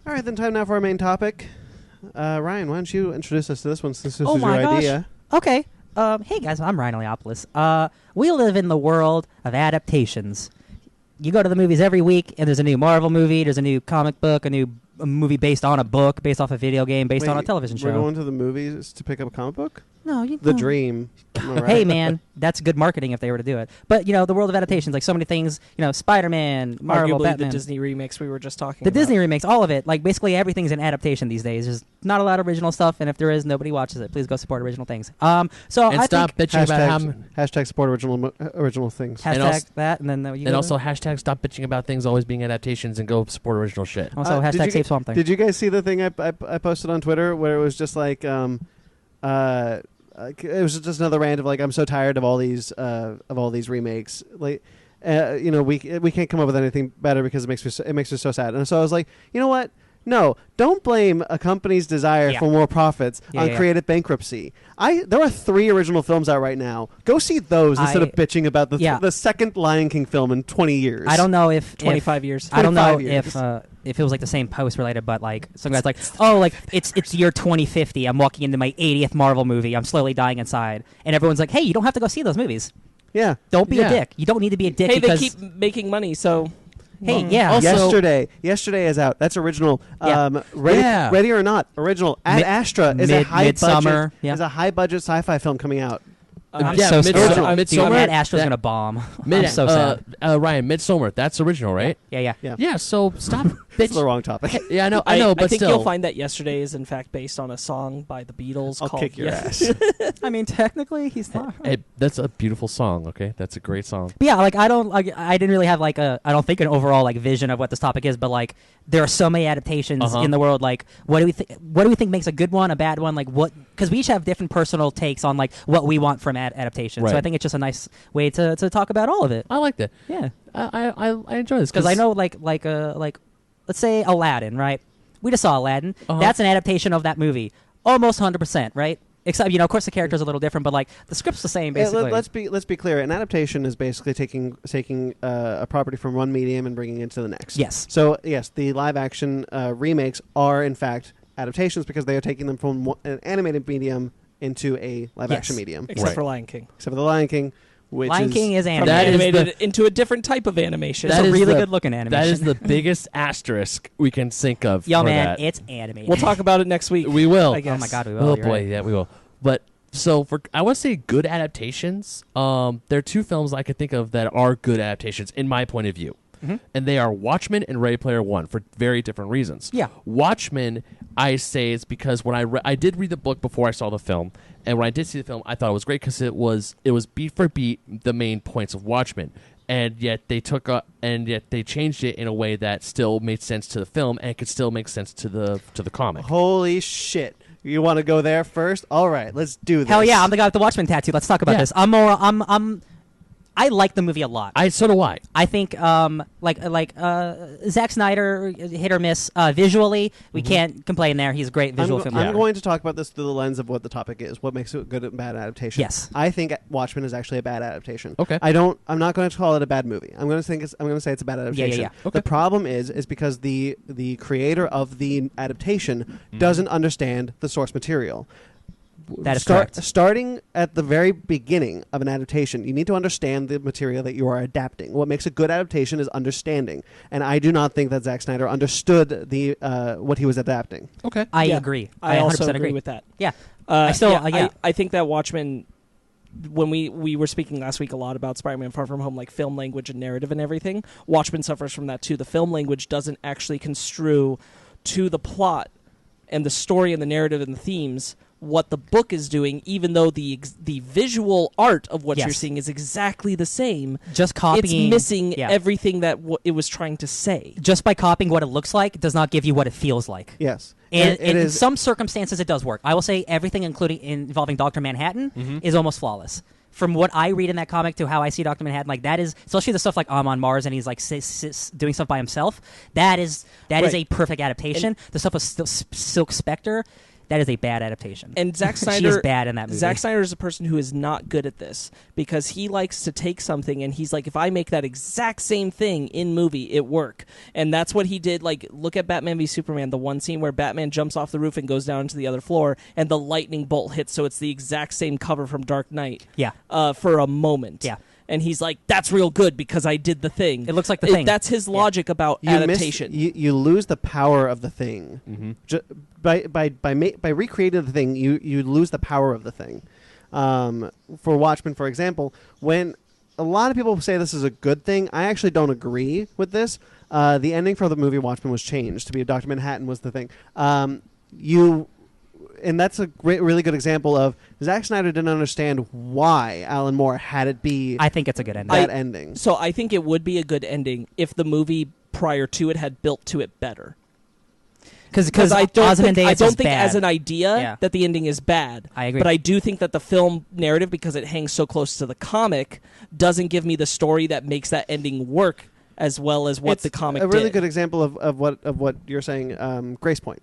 All right, then time now for our main topic. Ryan, why don't you introduce us to this one since this Oh is my your gosh. idea? Okay. Hey guys, I'm Ryan Leopoulos. We live in the world of adaptations. You go to the movies every week, and there's a new Marvel movie, there's a new comic book, a movie based on a book, based off a video game, based on a television show. We're going to the movies to pick up a comic book? No, you The don't. dream. Am I right? Hey man, that's good marketing if they were to do it. But the world of adaptations, like so many things, Spider-Man, Marvel, Arguably Batman, the Disney remakes we were just talking the about. Disney remakes, all of it. Like basically everything's an adaptation these days. There's not a lot of original stuff, and if there is, nobody watches it. Please go support original things. So And I stop think bitching about how. Hashtag support original things. hashtag and also- that, and then you And also hashtag stop bitching about things always being adaptations and go support original shit. also did hashtag you save Swamp Thing. Did you guys see the thing I posted on Twitter where it was just like it was just another rant of like I'm so tired of all these remakes, like we can't come up with anything better because it makes me so sad. And so I was like, you know what? No, don't blame a company's desire for more profits on creative bankruptcy. There are 3 original films out right now. Go see those instead of bitching about the second Lion King film in 20 years. I don't know if 25 years. I don't know 25 years. if it was like the same post related, but like some guy's like, oh, like it's year 2050. I'm walking into my 80th Marvel movie. I'm slowly dying inside, and everyone's like, hey, you don't have to go see those movies. Yeah, don't be a dick. You don't need to be a dick. Hey, because they keep making money, so. Hey, yeah. Also- Yesterday is out. That's original. Yeah. Ready or Not, original. Ad Astra is a Midsummer, high budget sci-fi film coming out. I'm yeah, so sad. Midsommar. Ad Astra's gonna bomb. I'm so sad. Ryan, Midsommar. That's original, right? Yeah. Yeah. So stop It's bitch. the wrong topic. Yeah, I know, but I think still. you'll find that Yesterday is in fact based on a song by the Beatles I'll called kick your ass. I mean, technically, he's not. Hey, that's a beautiful song. Okay, that's a great song. But yeah, like I didn't really have like I don't think an overall like vision of what this topic is, but like there are so many adaptations in the world. Like, what do we think makes a good one, a bad one? Like what? Because we each have different personal takes on like what we want from adaptation. Right. So I think it's just a nice way to talk about all of it. I like that. Yeah, I enjoy this because I know like let's say Aladdin, right? We just saw Aladdin. That's an adaptation of that movie, almost 100%, right? Except of course the character's a little different, but like the script's the same basically. Let's be clear. An adaptation is basically taking a property from one medium and bringing it to the next. Yes. So yes, the live action remakes are in fact adaptations because they are taking them from an animated medium into a live action medium. Except for Lion King. Except for the Lion King. Lion King is From animated. animated into a different type of animation. It's a really good looking animation. That is the biggest asterisk we can think of. Yo, for man, that. it's animated. We'll talk about it next week. We will. I guess. Oh my god, we will. Oh You're boy, right. yeah, we will. But so I want to say good adaptations. There are 2 films I could think of that are good adaptations in my point of view, and they are Watchmen and Ready Player One for very different reasons. Yeah, Watchmen, I say, is because when I did read the book before I saw the film, and when I did see the film, I thought it was great because it was beat for beat the main points of Watchmen. And yet they changed it in a way that still made sense to the film and could still make sense to the comic. Holy shit! You want to go there first? All right, let's do this. hell yeah! I'm the guy with the Watchmen tattoo. Let's talk about this. I like the movie a lot. So do I. I think Zack Snyder, hit or miss visually. We can't complain there. He's a great visual filmmaker. I'm going to talk about this through the lens of what the topic is. What makes it a good and bad adaptation? Yes. I think Watchmen is actually a bad adaptation. Okay. I'm not going to call it a bad movie. I'm going to say it's a bad adaptation. Yeah. Okay. The problem is because the creator of the adaptation doesn't understand the source material. That is correct. Starting at the very beginning of an adaptation, you need to understand the material that you are adapting. What makes a good adaptation is understanding, and I do not think that Zack Snyder understood the what he was adapting. Okay. I agree. I also 100% agree with that. Yeah. I think that Watchmen, when we were speaking last week a lot about Spider-Man Far From Home, like film language and narrative and everything, Watchmen suffers from that too. The film language doesn't actually construe to the plot and the story and the narrative and the themes what the book is doing, even though the visual art of what you're seeing is exactly the same. Just copying. It's missing everything that it was trying to say. Just by copying what it looks like does not give you what it feels like. Yes. And in some circumstances, it does work. I will say everything, involving Dr. Manhattan, is almost flawless. From what I read in that comic to how I see Dr. Manhattan, like that is, especially the stuff like I'm on Mars and he's like doing stuff by himself. That is a perfect adaptation. The stuff with Silk Spectre. that is a bad adaptation. And Zack Snyder, she is bad in that movie. Zack Snyder is a person who is not good at this because he likes to take something and he's like, if I make that exact same thing in movie, it work. And that's what he did. Like, look at Batman v Superman, the one scene where Batman jumps off the roof and goes down to the other floor, and the lightning bolt hits, so it's the exact same cover from Dark Knight. Yeah. For a moment. Yeah. And he's like, that's real good because I did the thing. It looks like the thing. That's his logic about adaptation. You lose the power of the thing. By recreating the thing, you lose the power of the thing. For Watchmen, for example, when a lot of people say this is a good thing, I actually don't agree with this. The ending for the movie Watchmen was changed to be Dr. Manhattan was the thing. And that's a really good example of Zack Snyder didn't understand why Alan Moore had it be. I think it's a good ending. That ending. So I think it would be a good ending if the movie prior to it had built to it better. Because I don't think as an idea that the ending is bad. I agree. But I do think that the film narrative, because it hangs so close to the comic, doesn't give me the story that makes that ending work as well as what the comic did. A really good example of what you're saying, Grace Point.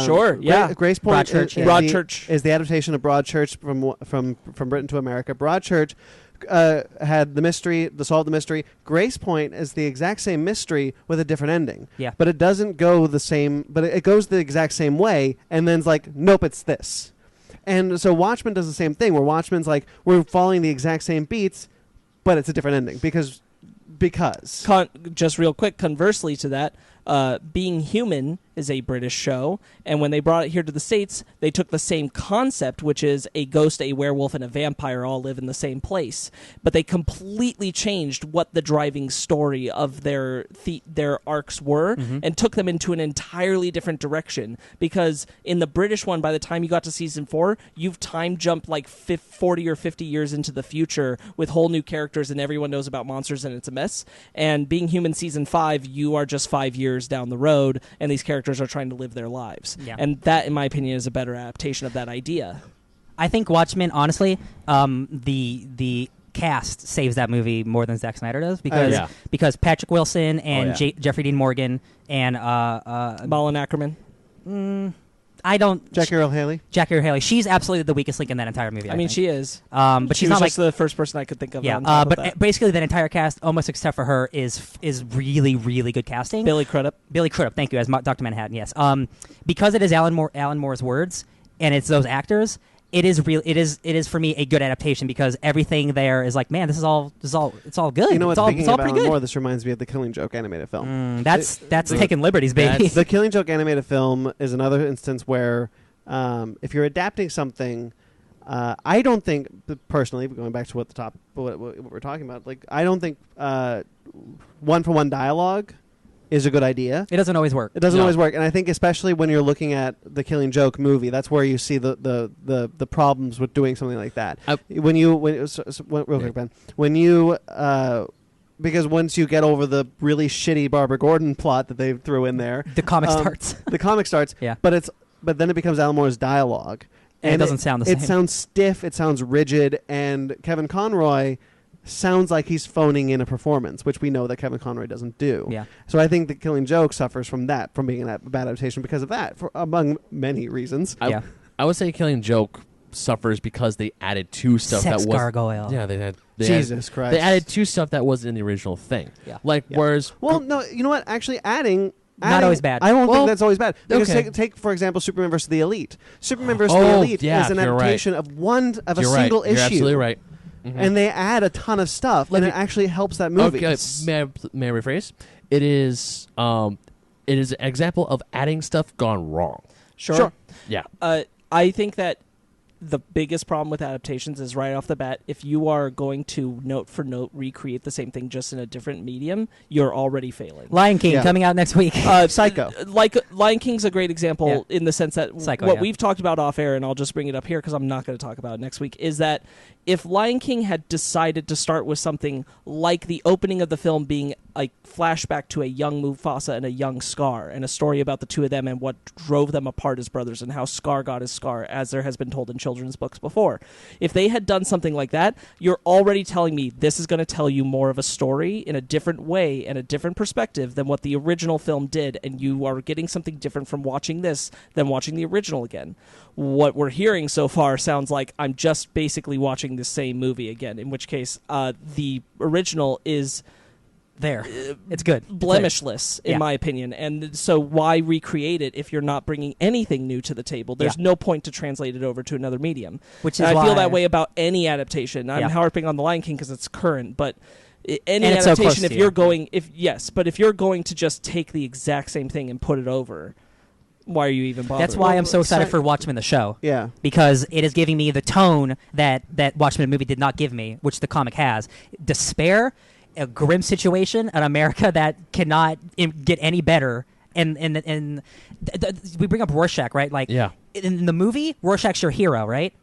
Sure, yeah. Grace Point Broadchurch is the adaptation of Broadchurch from Britain to America. Broadchurch had the mystery, solve the mystery. Grace Point is the exact same mystery with a different ending. Yeah. But it doesn't go the same, but it goes the exact same way, and then it's like, nope, it's this. And so Watchmen does the same thing, where Watchmen's like, we're following the exact same beats, but it's a different ending, because. Just real quick, conversely to that, Being Human is a British show, and when they brought it here to the States, they took the same concept, which is a ghost, a werewolf, and a vampire all live in the same place, but they completely changed what the driving story of their arcs were, and took them into an entirely different direction, because in the British one, by the time you got to season 4, you've time jumped like 40 or 50 years into the future with whole new characters, and everyone knows about monsters, and it's a mess. And Being Human season 5, you are just 5 years down the road, and these characters are trying to live their lives. Yeah. And that, in my opinion, is a better adaptation of that idea. I think Watchmen, honestly, the cast saves that movie more than Zack Snyder does, because Patrick Wilson and Jeffrey Dean Morgan and Malin Ackerman. Jackie Earle Haley. She's absolutely the weakest link in that entire movie. I mean, she is. But she's not like the first person I could think of. Yeah. But basically, that entire cast, almost except for her, is really, really good casting. Billy Crudup. Thank you, as Dr. Manhattan. Yes. Because it is Alan Moore's words and it's those actors. It is for me a good adaptation, because everything there is like, man, it's all good. You know what? It's all pretty good. More, this reminds me of the Killing Joke animated film. That's taking liberties, baby. The Killing Joke animated film is another instance where if you're adapting something, I don't think personally, going back to what we're talking about, like I don't think one-for-one dialogue is a good idea. It doesn't always work. It doesn't always work, and I think especially when you're looking at the Killing Joke movie, that's where you see the problems with doing something like that. Real quick, Ben, because once you get over the really shitty Barbara Gordon plot that they threw in there, the comic starts. The comic starts. Yeah, but then it becomes Alan Moore's dialogue, and it doesn't sound the same. It sounds stiff. It sounds rigid, and Kevin Conroy sounds like he's phoning in a performance, which we know that Kevin Conroy doesn't do. Yeah. So I think that Killing Joke suffers from that, from being a bad adaptation because of that, among many reasons. I would say Killing Joke suffers because they added two stuff Sex that was gargoyle. Yeah, they Jesus Christ. They added two stuff that wasn't in the original thing. Yeah. Whereas no, you know what? Actually, adding not always bad. I don't think that's always bad. Because take for example, Superman vs. the Elite. Superman vs. the Elite is an adaptation of a single issue. You're absolutely right. Mm-hmm. And they add a ton of stuff, and it actually helps that movie. Okay, may I rephrase? It is an example of adding stuff gone wrong. Sure. Yeah. I think that the biggest problem with adaptations is right off the bat, if you are going to note for note recreate the same thing just in a different medium, you're already failing. Lion King coming out next week. Psycho. Like Lion King's a great example in the sense that Psycho, we've talked about off air, and I'll just bring it up here because I'm not going to talk about it next week, is that if Lion King had decided to start with something like the opening of the film being a flashback to a young Mufasa and a young Scar, and a story about the two of them and what drove them apart as brothers, and how Scar got his scar, as there has been told in children's books before. If they had done something like that, you're already telling me this is going to tell you more of a story in a different way and a different perspective than what the original film did, and you are getting something different from watching this than watching the original again. What we're hearing so far sounds like I'm just basically watching the same movie again, in which case the original is there. It's good. Blemishless, in my opinion. And so why recreate it if you're not bringing anything new to the table? There's no point to translate it over to another medium. Which is I why feel that way about any adaptation. I'm harping on The Lion King because it's current, but any and adaptation, so if you're going to just take the exact same thing and put it over, why are you even bothering? That's why I'm so excited for Watchmen the show. Yeah. Because it is giving me the tone that Watchmen movie did not give me, which the comic has. Despair, a grim situation, an America that cannot get any better. And we bring up Rorschach, right? Like, in the movie, Rorschach's your hero, right?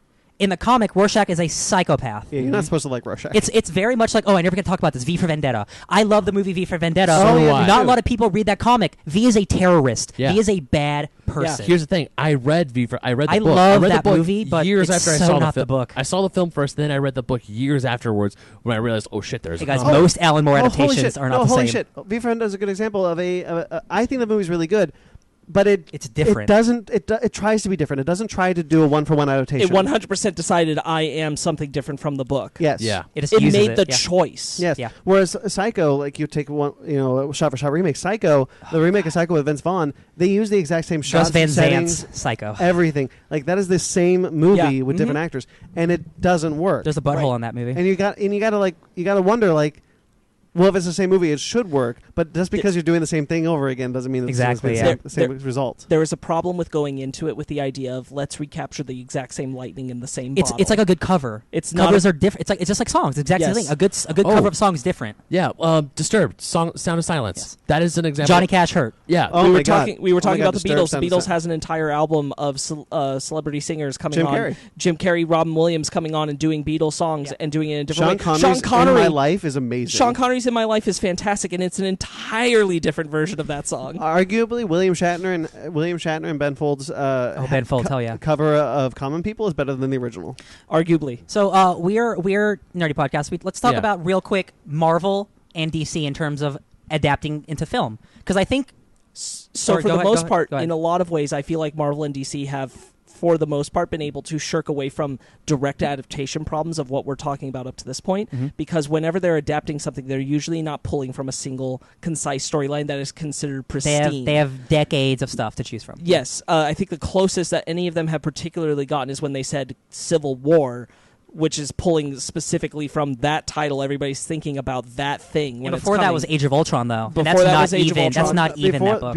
In the comic, Rorschach is a psychopath. Yeah, you're not supposed to like Rorschach. It's very much like, I never get to talk about this, V for Vendetta. I love the movie V for Vendetta. Not a lot of people read that comic. V is a terrorist. Yeah. V is a bad person. Yeah. Here's the thing. I read the book. I love read that the book movie, but years it's after so I saw not the the book. I saw the film first, then I read the book years afterwards when I realized, oh shit, there's Hey guys, most Alan Moore adaptations holy shit. are not the holy same. shit. V for Vendetta is a good example of I think the movie's really good. But it's different. It tries to be different. It doesn't try to do a one-for-one adaptation. It 100% decided I am something different from the book. Yes. Yeah. It made the choice. Yes. Yeah. Whereas Psycho, like you take one, shot-for-shot remake. Psycho, the remake of Psycho with Vince Vaughn, they use the exact same shots, Gus Van settings, Zant's Psycho. everything. Like that is the same movie with different actors, and it doesn't work. There's a butthole on that movie. And you gotta wonder like, well, if it's the same movie, it should work. But just because you're doing the same thing over again doesn't mean it's the same result. There is a problem with going into it with the idea of let's recapture the exact same lightning in the same bottle. It's like a good cover. Covers are different. It's just like songs. Exactly the thing. A good cover of song is different. Yeah. Disturbed. Sound of Silence. Yes. That is an example. Johnny Cash Hurt. Yeah. Oh we were talking about the Disturbed Beatles. The Beatles has an entire album of celebrity singers coming Jim on. Carrey. Jim Carrey, Robin Williams coming on and doing Beatles songs and doing it in a different way. Sean Connery in My Life is amazing. Sean Connery's In My Life is fantastic, and it's an entirely different version of that song. Arguably, William Shatner and Ben Folds' Ben Folds, hell yeah. cover of Common People is better than the original. Arguably. So we're Nerdy Podcast. Let's talk about real quick Marvel and DC in terms of adapting into film, because I think. So for the most part, in a lot of ways, I feel like Marvel and DC have, for the most part, been able to shirk away from direct adaptation problems of what we're talking about up to this point, because whenever they're adapting something, they're usually not pulling from a single concise storyline that is considered pristine. They have decades of stuff to choose from. Yes. I think the closest that any of them have particularly gotten is when they said Civil War, which is pulling specifically from that title. Everybody's thinking about that thing. When before that was Age of Ultron, though. Before that was Age of Ultron. That's not even that book.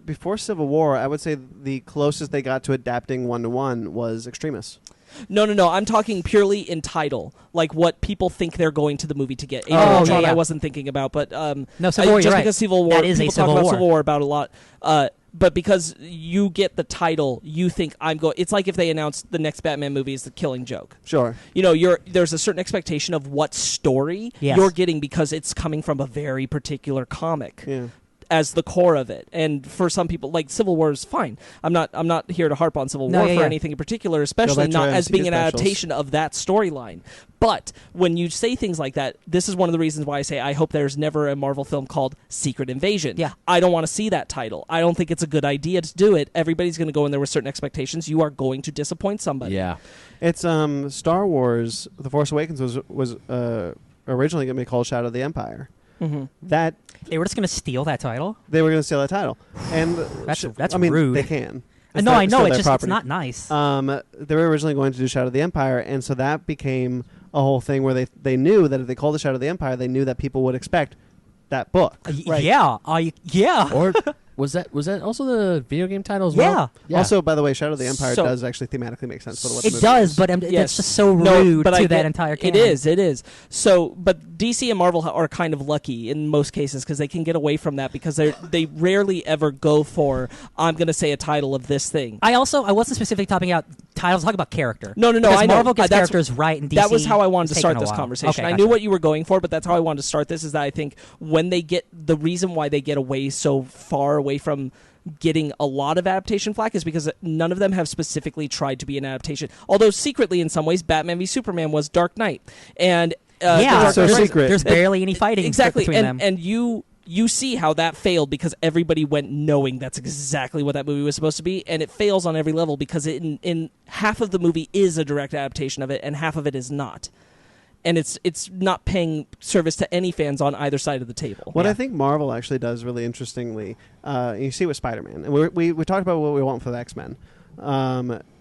Before Civil War, I would say the closest they got to adapting one-to-one was Extremis. No. I'm talking purely in title, like what people think they're going to the movie to get. Age of Ultron, I wasn't thinking about, but no, Civil War, just because Civil War, that is people a Civil talk War. about Civil War about a lot. But because you get the title, you think I'm going. It's like if they announced the next Batman movie is The Killing Joke. Sure. There's a certain expectation of what story you're getting because it's coming from a very particular comic. Yeah. As the core of it, and for some people, like Civil War is fine. I'm not here to harp on Civil War for anything in particular, especially not as being an adaptation of that storyline. But when you say things like that, this is one of the reasons why I say I hope there's never a Marvel film called Secret Invasion. Yeah. I don't want to see that title. I don't think it's a good idea to do it. Everybody's going to go in there with certain expectations. You are going to disappoint somebody. Yeah. It's Star Wars: The Force Awakens was originally going to be called Shadow of the Empire. Mm-hmm. That they were just going to steal that title. They were going to steal that title, and that's I mean, rude. They can. No, I know. It's not nice. They were originally going to do Shadow of the Empire, and so that became a whole thing where they knew that if they called it Shadow of the Empire, they knew that people would expect that book. Right. Yeah. Or was that also the video game title as well? Yeah. Also, by the way, Shadow of the Empire does actually thematically make sense for what the movie does, is. but it's just so rude to that entire canon. It is. So, but DC and Marvel are kind of lucky in most cases because they can get away from that because they rarely ever go for, I'm going to say a title of this thing. I wasn't specifically titles. Talk about character. No. Because I know. Marvel gets That's- characters right, and DC. That was how I wanted to it's start taken a this while. conversation. Okay, I knew what you were going for, but that's how I wanted to start this. Is that I think when they get the reason why they get away so far away from getting a lot of adaptation flack is because none of them have specifically tried to be an adaptation. Although secretly, in some ways, Batman v Superman was Dark Knight, and yeah, so secret. There's barely any fighting exactly, between them. And you see how that failed because everybody went knowing that's exactly what that movie was supposed to be, and it fails on every level because in half of the movie is a direct adaptation of it, and half of it is not. And it's not paying service to any fans on either side of the table. What I think Marvel actually does really interestingly, you see with Spider-Man, and we talked about what we want for the X-Men.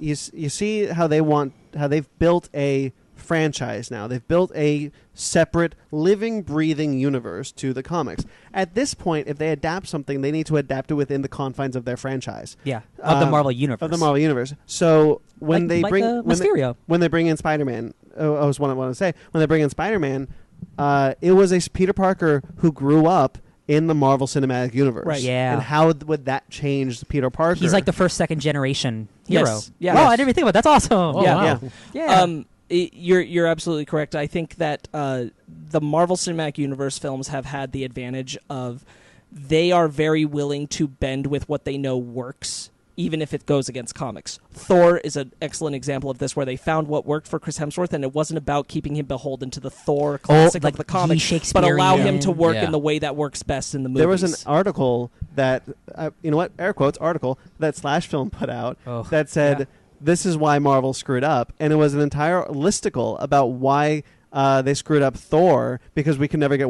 You see how they've built a franchise now. They've built a separate living, breathing universe to the comics. At this point, if they adapt something, they need to adapt it within the confines of their franchise. Yeah, of the Marvel universe. Of the Marvel universe. So when they bring Mysterio, when they bring in Spider-Man, I was what I want to say. When they bring in Spider-Man, it was a Peter Parker who grew up in the Marvel Cinematic Universe. Right. Yeah. And how would that change Peter Parker? he's like the first, second generation hero. Yes. Yeah. Oh, I didn't even think about that. That's awesome. Oh, Yeah. wow. Yeah. You're absolutely correct. I think that the Marvel Cinematic Universe films have had the advantage of they are very willing to bend with what they know works, even if it goes against comics. Thor is an excellent example of this, where they found what worked for Chris Hemsworth, and it wasn't about keeping him beholden to the Thor classic of the comics, but allow him to work in the way that works best in the movies. There was an article that, you know what, air quotes, article that Slash Film put out that said, this is why Marvel screwed up. And it was an entire listicle about why they screwed up Thor, because we could never get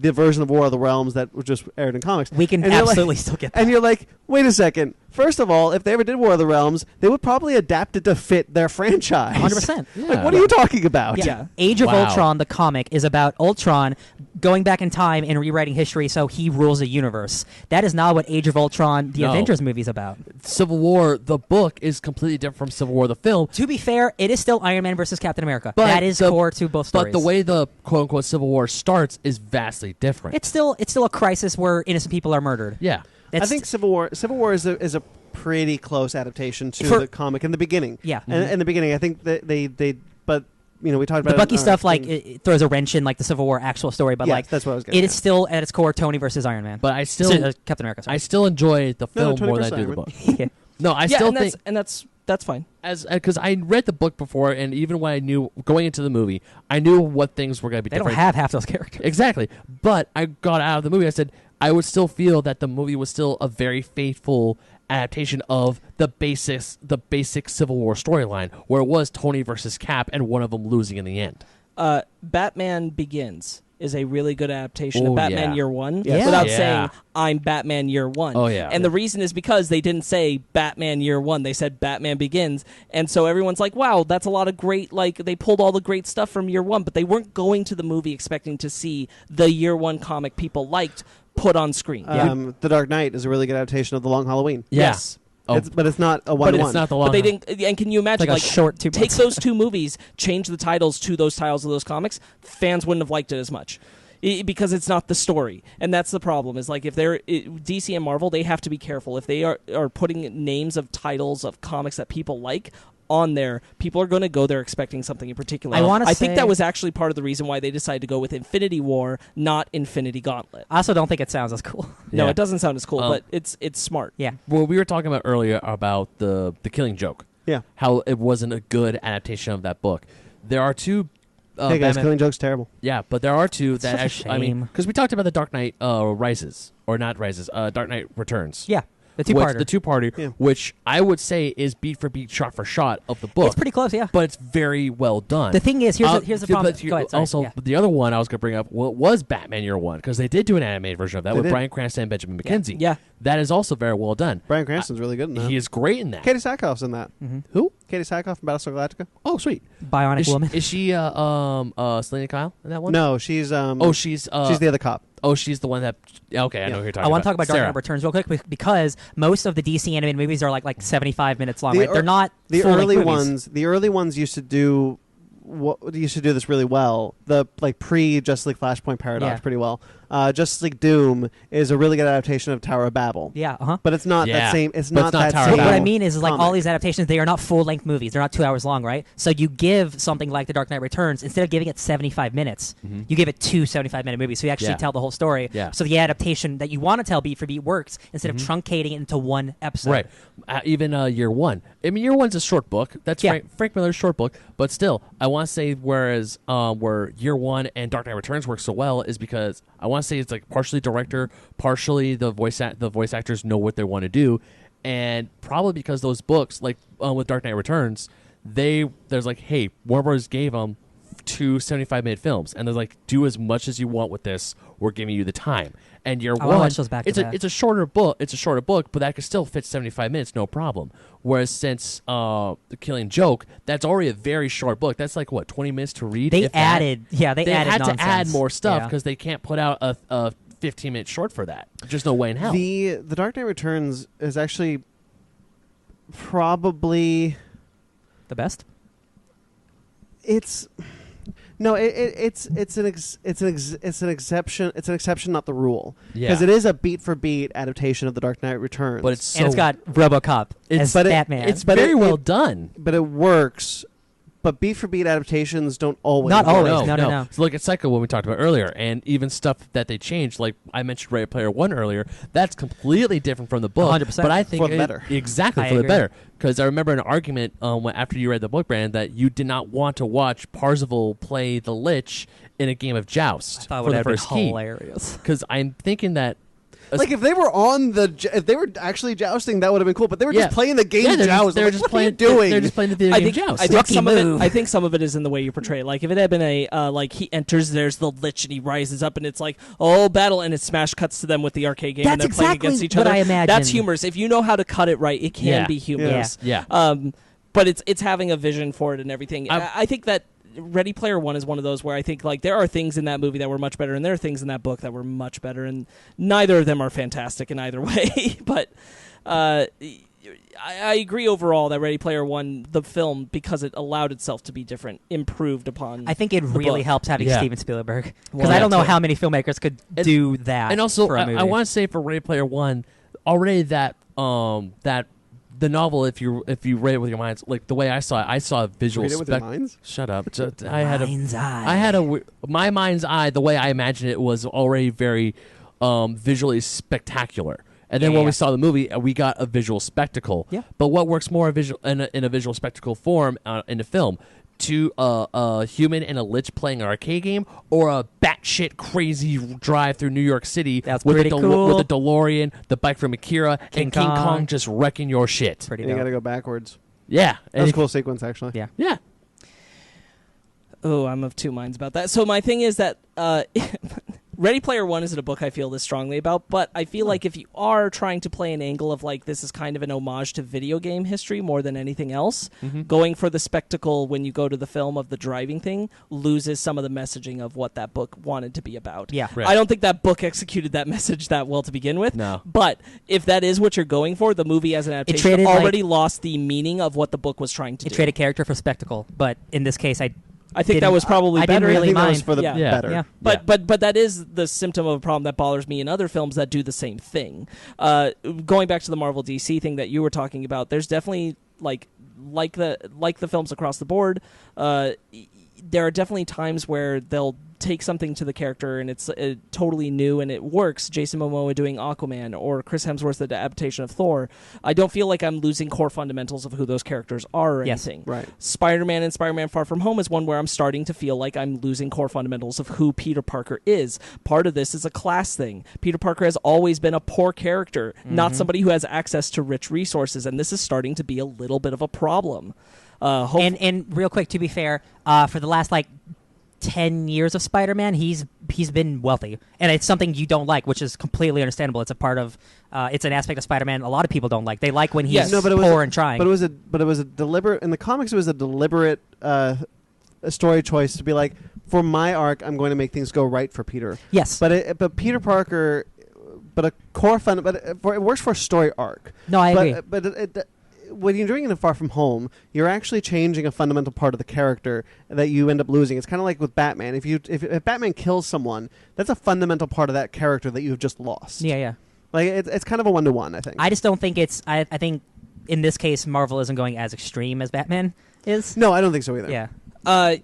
the version of War of the Realms that was just aired in comics. We can absolutely still get that. And you're like, wait a second. First of all, if they ever did War of the Realms, they would probably adapt it to fit their franchise. 100%. Yeah. Like, what are you talking about? Yeah. Age of Ultron, the comic, is about Ultron going back in time and rewriting history so he rules a universe. That is not what Age of Ultron, the Avengers movie, is about. Civil War, the book, is completely different from Civil War, the film. To be fair, it is still Iron Man versus Captain America. But that is core to both stories. But the way the quote-unquote Civil War starts is vastly different. It's still a crisis where innocent people are murdered. Yeah. I think Civil War is a pretty close adaptation to the comic in the beginning. Yeah. And in the beginning, I think that they but you know, we talked about the Bucky stuff, like thing. it throws a wrench in like the Civil War actual story, but like that's what I was getting it is still at its core Tony versus Iron Man. But I still Captain America. Sorry. I still enjoy the film Tony more than I versus do the Iron book. No, I still think that's fine. as because I read the book before, and even when I knew going into the movie, I knew what things were going to be they different. don't have half those characters. Exactly. But I got out of the movie. I said I would still feel that the movie was still a very faithful adaptation of the basic Civil War storyline, where it was Tony versus Cap and one of them losing in the end. Batman Begins is a really good adaptation of Batman Year One Yes. without saying I'm Batman Year One. Oh, yeah. And the reason is because they didn't say Batman Year One. They said Batman Begins. And so everyone's like, wow, that's a lot of great, like, they pulled all the great stuff from Year One, but they weren't going to the movie expecting to see the Year One comic people liked put on screen. The Dark Knight is a really good adaptation of The Long Halloween. Yes. Oh. But it's not a one-to-one. But it's not the long. But they didn't. And can you imagine, Like a short 2 take months. those two movies, change the titles to those titles of those comics? Fans wouldn't have liked it as much. Because it's not the story, and that's the problem. Is like if they're DC and Marvel, they have to be careful. If they are putting names of titles of comics that people like on there, people are going to go there expecting something in particular. I think that was actually part of the reason why they decided to go with Infinity War, not Infinity Gauntlet. I also don't think it sounds as cool. No, Yeah. it doesn't sound as cool, but it's smart. Yeah. Well, we were talking about earlier about the Killing Joke. Yeah. How it wasn't a good adaptation of that book. There are two. Hey guys, Batman- Killing Joke's terrible. Yeah, but there are two that Such a actually. I mean, shame. because we talked about the Dark Knight Rises or not Rises, Dark Knight Returns. Yeah. The two-parter. The two-parter, Yeah. which I would say is beat for beat, shot for shot of the book. It's pretty close, yeah. But it's very well done. The thing is, here's the problem. but Go ahead, sorry. also, Yeah. the other one I was going to bring up was Batman Year One, because they did do an animated version of that They with did. Bryan Cranston and Benjamin McKenzie. Yeah. That is also very well done. Bryan Cranston's really good in that. He is great in that. Katie Sackhoff's in that. Who? Katie Sackhoff from Battlestar Galactica. Oh, sweet. Bionic Woman. Is she Selena Kyle in that one? No, she's she's the other cop. Oh, she's the one that. Okay, I know who you're talking about. I want to talk about Dark Sarah. Knight Returns real quick because most of the DC animated movies are like 75 minutes long. Right? The They're not the full-length early movies. ones. The early ones used to do this really well. The pre Justice League Flashpoint paradox Yeah. pretty well. Justice League Doom is a really good adaptation of Tower of Babel. Yeah, But it's not Yeah. that same. It's But not it's not that Tower of same. But what I Babel. mean is like all comic. these adaptations, they are not full-length movies. They're not 2 hours long, right? So you give something like The Dark Knight Returns, instead of giving it 75 minutes, you give it 2 75-minute movies. So you actually Yeah. tell the whole story. Yeah. So the adaptation that you want to tell beat for beat works instead of truncating it into one episode. Right. Even Year One. I mean, Year One's a short book. That's Yeah. Frank Miller's short book. But still, I want to say whereas where Year One and Dark Knight Returns work so well is because I want to say it's like partially director, partially the voice actors know what they want to do, and probably because those books, like with Dark Knight Returns, there's like, hey, Warner Bros. Gave them 2 75-minute films, and they're like, do as much as you want with this. We're giving you the time. And Year I'll One, watch those back to it's back. a shorter book. It's a shorter book, but that could still fit 75 minutes, no problem. Whereas since The Killing Joke, that's already a very short book. That's like what 20 minutes to read. They if that. added, yeah, they added had nonsense. to add more stuff Yeah. because they can't put out a 15-minute short for that. There's no way in hell. The Dark Knight Returns is actually probably The best? it's an exception. It's an exception, not the rule. Yeah. Because it is a beat for beat adaptation of The Dark Knight Returns. But it's so, And it's got RoboCop as but Batman. it's but very it- well it- done. but it works. But beat for beat adaptations don't always. Not work. always. No. So look at Psycho, what we talked about earlier, and even stuff that they changed. Like I mentioned, Ready Player One earlier. That's completely different from the book. 100%. But I think For the better. Exactly I for the agree. better. Because I remember an argument after you read the book, Brandon, that you did not want to watch Parzival play the Lich in a game of Joust I thought it for would the have been first key. hilarious. Because I'm thinking that. Like if they were if they were actually jousting, that would have been cool. But they were Yeah. just playing the game Yeah, they're joust. they're Like, just what playing. are you doing? They're just playing the video I game think, Joust. I think Rookie some of move. it. I think some of it is in the way you portray it. Like if it had been a like he enters, there's the Lich, and he rises up, and it's like battle, and it smash cuts to them with the arcade game, and That's they're playing exactly against each what other. I imagined. That's humorous. If you know how to cut it right, it can Yeah. be humorous. Yeah. But it's having a vision for it and everything. I think that Ready Player One is one of those where I think like there are things in that movie that were much better, and there are things in that book that were much better, and neither of them are fantastic in either way. But I agree overall that Ready Player One, the film, because it allowed itself to be different, improved upon. I think it really book. helps having Yeah. Steven Spielberg. Because Well, I don't that know too. how many filmmakers could do that. And also, for a movie. I want to say for Ready Player One, already that the novel, if you read it with your minds, like the way I saw a visual Read it with your minds? Shut up! Mind's eye. I had my mind's eye. The way I imagined it was already very visually spectacular. And then when Yeah. we saw the movie, we got a visual spectacle. Yeah. But what works more in a visual spectacle form in a film? To a human and a lich playing an arcade game, or a batshit crazy drive through New York City That's with pretty cool. with the DeLorean, the bike from Akira, King and King Kong. Kong just wrecking your shit. Pretty And you dope. got to go backwards. Yeah, That was a cool sequence, actually. Yeah. Yeah, Oh, I'm of two minds about that. So my thing is that Ready Player One isn't a book I feel this strongly about, but I feel like if you are trying to play an angle of like this is kind of an homage to video game history more than anything else, going for the spectacle when you go to the film of the driving thing loses some of the messaging of what that book wanted to be about. Yeah. Right. I don't think that book executed that message that well to begin with. No. But if that is what you're going for, the movie as an adaptation traded, already lost the meaning of what the book was trying to It do. traded character for spectacle, but in this case, I think that was probably I better. didn't really I think that was mind. for the Yeah. better. Yeah. But that is the symptom of a problem that bothers me in other films that do the same thing. Going back to the Marvel DC thing that you were talking about, there's definitely like the films across the board. There are definitely times where they'll take something to the character and it's totally new and it works. Jason Momoa doing Aquaman or Chris Hemsworth's adaptation of Thor. I don't feel like I'm losing core fundamentals of who those characters are or Yes. anything. Right. Spider-Man and Spider-Man Far From Home is one where I'm starting to feel like I'm losing core fundamentals of who Peter Parker is. Part of this is a class thing. Peter Parker has always been a poor character, not somebody who has access to rich resources, and this is starting to be a little bit of a problem. And real quick, to be fair, for the last 10 years of Spider-Man, he's been wealthy, and it's something you don't like, which is completely understandable. It's a part of it's an aspect of Spider-Man a lot of people don't like. They like when he's Yes. No, but it was poor and trying. But it was a deliberate in the comics. It was a deliberate a story choice to be like, for my arc, I'm going to make things go right for Peter. Yes, But Peter Parker, but a core fun, but it works for a story arc. no, I agree. But when you're doing it in Far From Home, you're actually changing a fundamental part of the character that you end up losing. It's kind of like with Batman. If Batman kills someone, that's a fundamental part of that character that you've just lost. Yeah. Like it's kind of a 1-to-1, I think. I just don't think it's. I think in this case, Marvel isn't going as extreme as Batman is. No, I don't think so either. Yeah.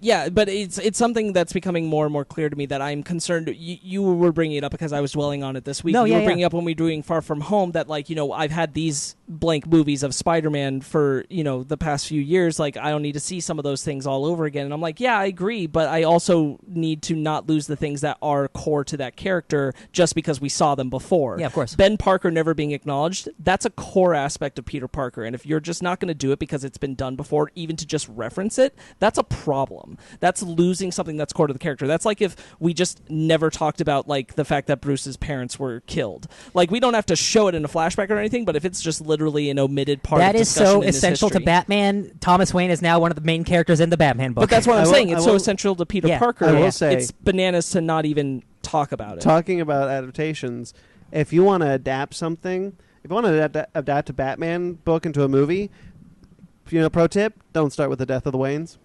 Yeah, but it's something that's becoming more and more clear to me that I'm concerned. You were bringing it up because I was dwelling on it this week. No, you yeah, were bringing up when we were doing Far From Home that, like, I've had these blank movies of Spider-Man for, the past few years. Like, I don't need to see some of those things all over again. And I'm like, yeah, I agree, but I also need to not lose the things that are core to that character just because we saw them before. Yeah, of course. Ben Parker never being acknowledged, that's a core aspect of Peter Parker. And if you're just not going to do it because it's been done before, even to just reference it, that's a problem. That's losing something that's core to the character. That's like if we just never talked about, like, the fact that Bruce's parents were killed. Like, we don't have to show it in a flashback or anything, but if it's just literally an omitted part that of discussion is so in his essential to history. Batman. Thomas Wayne is now one of the main characters in the Batman book. But that's what I'm saying. It's I so will- essential to Peter Yeah, Parker. I will say- it's bananas to not even talk about it. Talking about adaptations, if you want to adapt something, if you want to adapt a Batman book into a movie, pro tip, don't start with the death of the Waynes.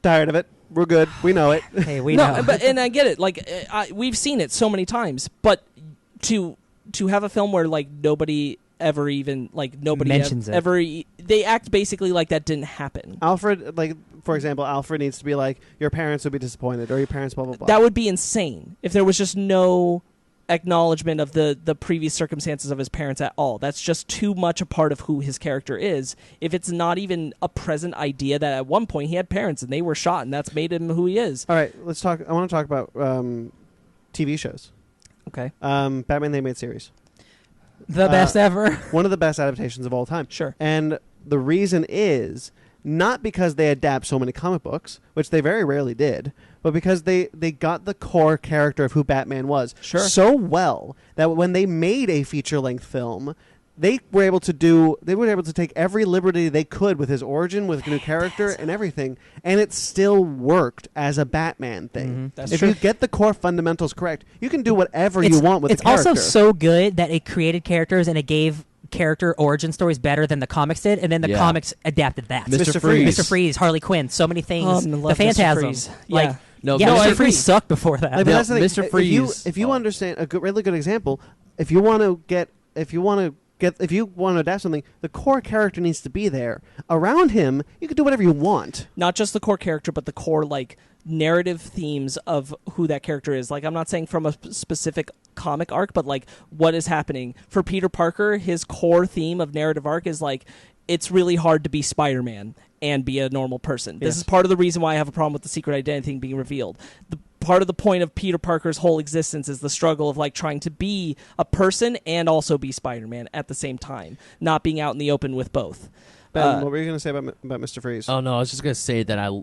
Tired of it. We're good. We know it. Hey, we know. And I get it. Like, we've seen it so many times. But to have a film where, like, nobody ever even, like, nobody mentions it. ever they act basically like that didn't happen. Alfred, like, for example, Alfred needs to be like, your parents would be disappointed, or your parents blah, blah, blah. That would be insane if there was just no acknowledgement of the previous circumstances of his parents at all. That's just too much a part of who his character is. If it's not even a present idea that at one point he had parents and they were shot and that's made him who he is. All right, let's talk. I want to talk about TV shows. Okay. Batman the Animated Series. The best ever. One of the best adaptations of all time. Sure. And the reason is not because they adapt so many comic books, which they very rarely did, but because they got the core character of who Batman was so well that when they made a feature-length film, they were able to take every liberty they could with his origin, with new character and everything, and it still worked as a Batman thing. Mm-hmm. That's if true. you get the core fundamentals correct, you can do whatever you want with the character. It's also so good that it created characters and it gave character origin stories better than the comics did, and then the comics adapted that. Mr. Freeze. Mr. Freeze, Harley Quinn, so many things. The love Mr. Phantasm. Freeze. Like, Yeah. No, yeah, I Mr. agree. Freeze sucked before that. Like, but No, that's the thing. Mr. Freeze. If you understand really good example, if you want to adapt something, the core character needs to be there. Around him, you can do whatever you want. Not just the core character, but the core, like, narrative themes of who that character is. Like, I'm not saying from a specific comic arc, but, like, what is happening. For Peter Parker, his core theme of narrative arc is, like, it's really hard to be Spider-Man and be a normal person. This Yes. is part of the reason why I have a problem with the secret identity thing being revealed. The part of the point of Peter Parker's whole existence is the struggle of, like, trying to be a person and also be Spider-Man at the same time, not being out in the open with both. Ben, what were you going to say about Mr. Freeze? Oh no, I was just gonna say that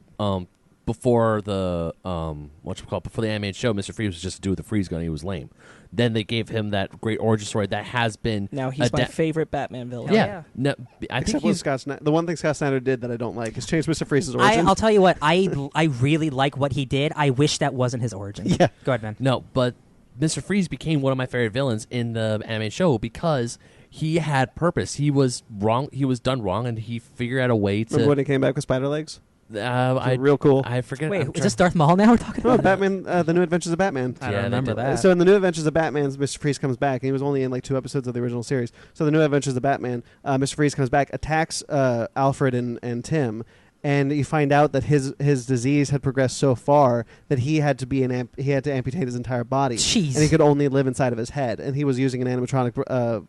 before the before the animated show, Mr. Freeze was just a dude with a freeze gun. He was lame. Then they gave him that great origin story that has been Now he's my favorite Batman villain. Yeah. No, I think Except he's the one thing Scott Snyder did that I don't like is change Mr. Freeze's origin. I'll tell you what, I really like what he did. I wish that wasn't his origin. Yeah. Go ahead, man. no, but Mr. Freeze became one of my favorite villains in the animated show because he had purpose. He was wrong. He was done wrong, and he figured out a way to. Remember when he came back with spider legs? Real cool. I forget. Wait, I'm is this Darth Maul now we're talking No, about? Batman, The New Adventures of Batman. I don't Yeah, they remember did that. So in The New Adventures of Batman, Mr. Freeze comes back, and he was only in like 2 episodes of the original series. So The New Adventures of Batman, Mr. Freeze comes back, attacks Alfred and Tim, and you find out that his disease had progressed so far that he had to he had to amputate his entire body, Jeez. and he could only live inside of his head, and he was using an animatronic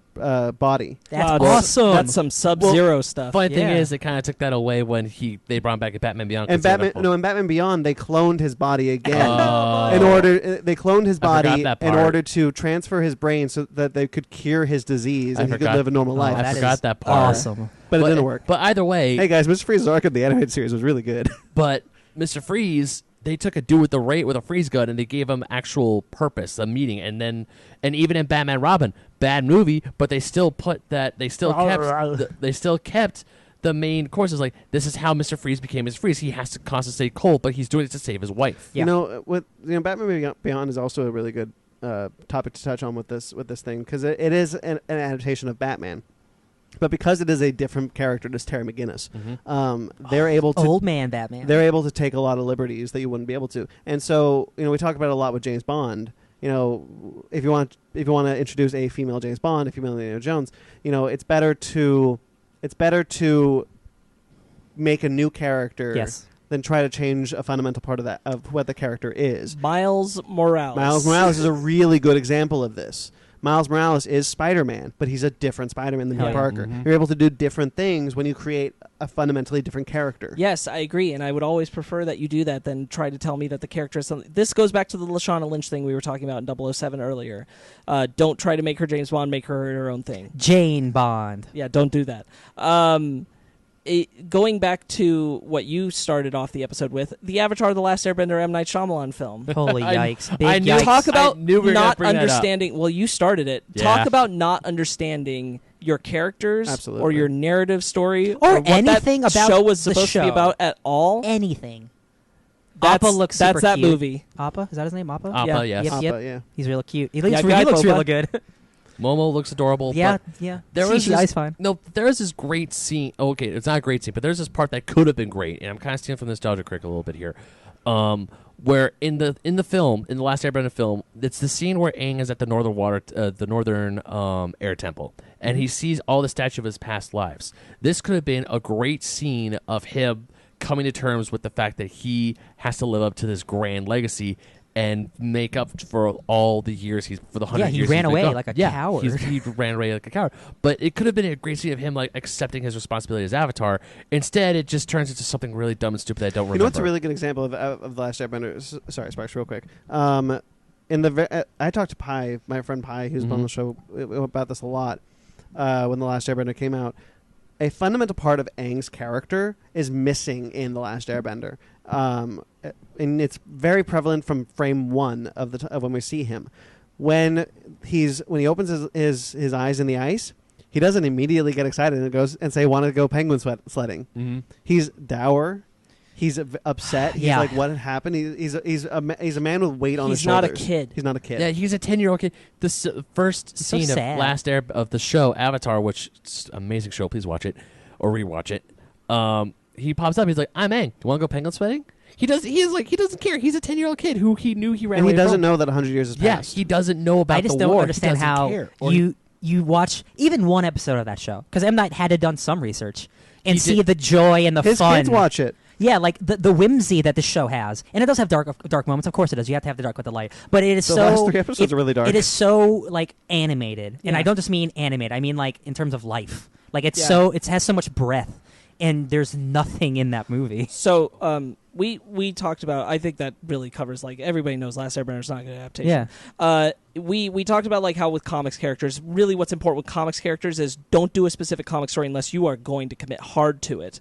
body. That's Wow, awesome. That's some Sub-Zero stuff. Funny thing Yeah. is, they kind of took that away when they brought him back at Batman Beyond. And 'cause they were Batman, like, in Batman Beyond, they cloned his body again. Oh. They cloned his I forgot body that in part. order to transfer his brain so that they could cure his disease I and he could forgot- live a normal life. I that forgot is that part. awesome. But it didn't work. But either way, Hey guys, Mr. Freeze's arc in the animated series was really good. but Mr. Freeze, they took a dude with a freeze gun and they gave him actual purpose, a meaning, and even in Batman Robin, bad movie, but they still kept the main course is like, this is how Mr. Freeze became Mr. Freeze. He has to constantly stay cold, but he's doing it to save his wife. Yeah. Batman Beyond is also a really good topic to touch on with this thing because it is an adaptation of Batman. but because it is a different character, it's Terry McGinnis. They're able to old man Batman. They're able to take a lot of liberties that you wouldn't be able to. And so, we talk about it a lot with James Bond. If you want to introduce a female James Bond, a female Indiana Jones, it's better to make a new character. Yes. Than try to change a fundamental part of what the character is. Miles Morales. Miles Morales is a really good example of this. Miles Morales is Spider-Man, but he's a different Spider-Man than Peter Parker. You're able to do different things when you create a fundamentally different character. Yes, I agree, and I would always prefer that you do that than try to tell me that the character is something. This goes back to the Lashana Lynch thing we were talking about in 007 earlier. Don't try to make her James Bond, make her own thing. Jane Bond. Yeah, don't do that. Going back to what you started off the episode with, the Avatar: The Last Airbender M. Night Shyamalan film. Holy yikes! Big I knew- yikes. Talk about we were not gonna bring that up. understanding. Well, you started it. Yeah. Talk about not understanding your characters Absolutely. or your narrative story Or what anything that about show was the supposed to be show. about at all. Anything. That's, Appa looks super that's that cute. movie. Appa? Is that his name? Appa? Appa, yes. Yep, Appa, yep. yeah. He's real cute. He Yeah, looks, guy he looks Boba. really good. Momo looks adorable. Yeah, but yeah. There was CGI's this, fine. No, there is this great scene. Oh, okay, it's not a great scene, but there's this part that could have been great, and I'm kind of stealing from Nostalgia Critic a little bit here. Where in the film, in the Last Airbender film, it's the scene where Aang is at the northern air temple, and he sees all the statue of his past lives. This could have been a great scene of him coming to terms with the fact that he has to live up to this grand legacy and make up for all the years for the 100 years. Yeah, he ran he's been away gone. like a Yeah, coward. he ran away like a coward. But it could have been a great scene of him like accepting his responsibility as Avatar. Instead, it just turns into something really dumb and stupid that I don't remember. You know what's a really good example of The Last Airbender? Sorry, Sparks, real quick. I talked to Pi, my friend Pi, who's been on the show, about this a lot when The Last Airbender came out. A fundamental part of Aang's character is missing in The Last Airbender. And it's very prevalent from frame one of when we see him. When he opens his eyes in the ice, he doesn't immediately get excited and goes and say, "Want to go penguin sledding?" Mm-hmm. He's dour. He's upset. He's Yeah. like, "What had happened?" He's a man with weight on his He's not a shoulders. kid. He's not a kid. Yeah, he's a 10-year-old kid. This first It's so scene sad. of Last Air of the show Avatar, which is an amazing show. Please watch it or rewatch it. He pops up. He's like, "I'm Aang. Do you want to go penguin sledding?" He doesn't care. He's a 10-year-old kid who he knew he ran and away he doesn't from. know that 100 years has Yeah, passed. he doesn't know about I just the don't war. understand He doesn't how care. you watch even one episode of that show, because M. Night had to done some research and He see did. the joy and the His fun. kids watch it. Yeah, like the whimsy that the show has, and it does have dark moments. Of course, it does. You have to have the dark with the light, but it is The so. last 3 episodes are really dark. It is so like animated, and Yeah. I don't just mean animated. I mean like in terms of life. Like it's Yeah. it has so much breath, and there's nothing in that movie. So we talked about. I think that really covers like everybody knows Last Airbender is not a good adaptation. Yeah. We talked about like how with comics characters, really what's important with comics characters is don't do a specific comic story unless you are going to commit hard to it,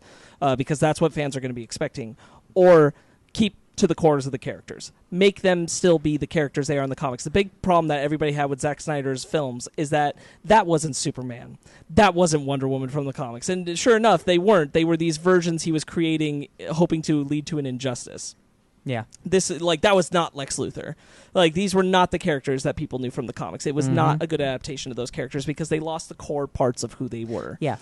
because that's what fans are going to be expecting, or keep to the cores of the characters. Make them still be the characters they are in the comics. The big problem that everybody had with Zack Snyder's films is that wasn't Superman. That wasn't Wonder Woman from the comics. And sure enough, they weren't. They were these versions he was creating, hoping to lead to an injustice. Yeah. That was not Lex Luthor. Like, these were not the characters that people knew from the comics. It was not a good adaptation of those characters because they lost the core parts of who they were. Yeah.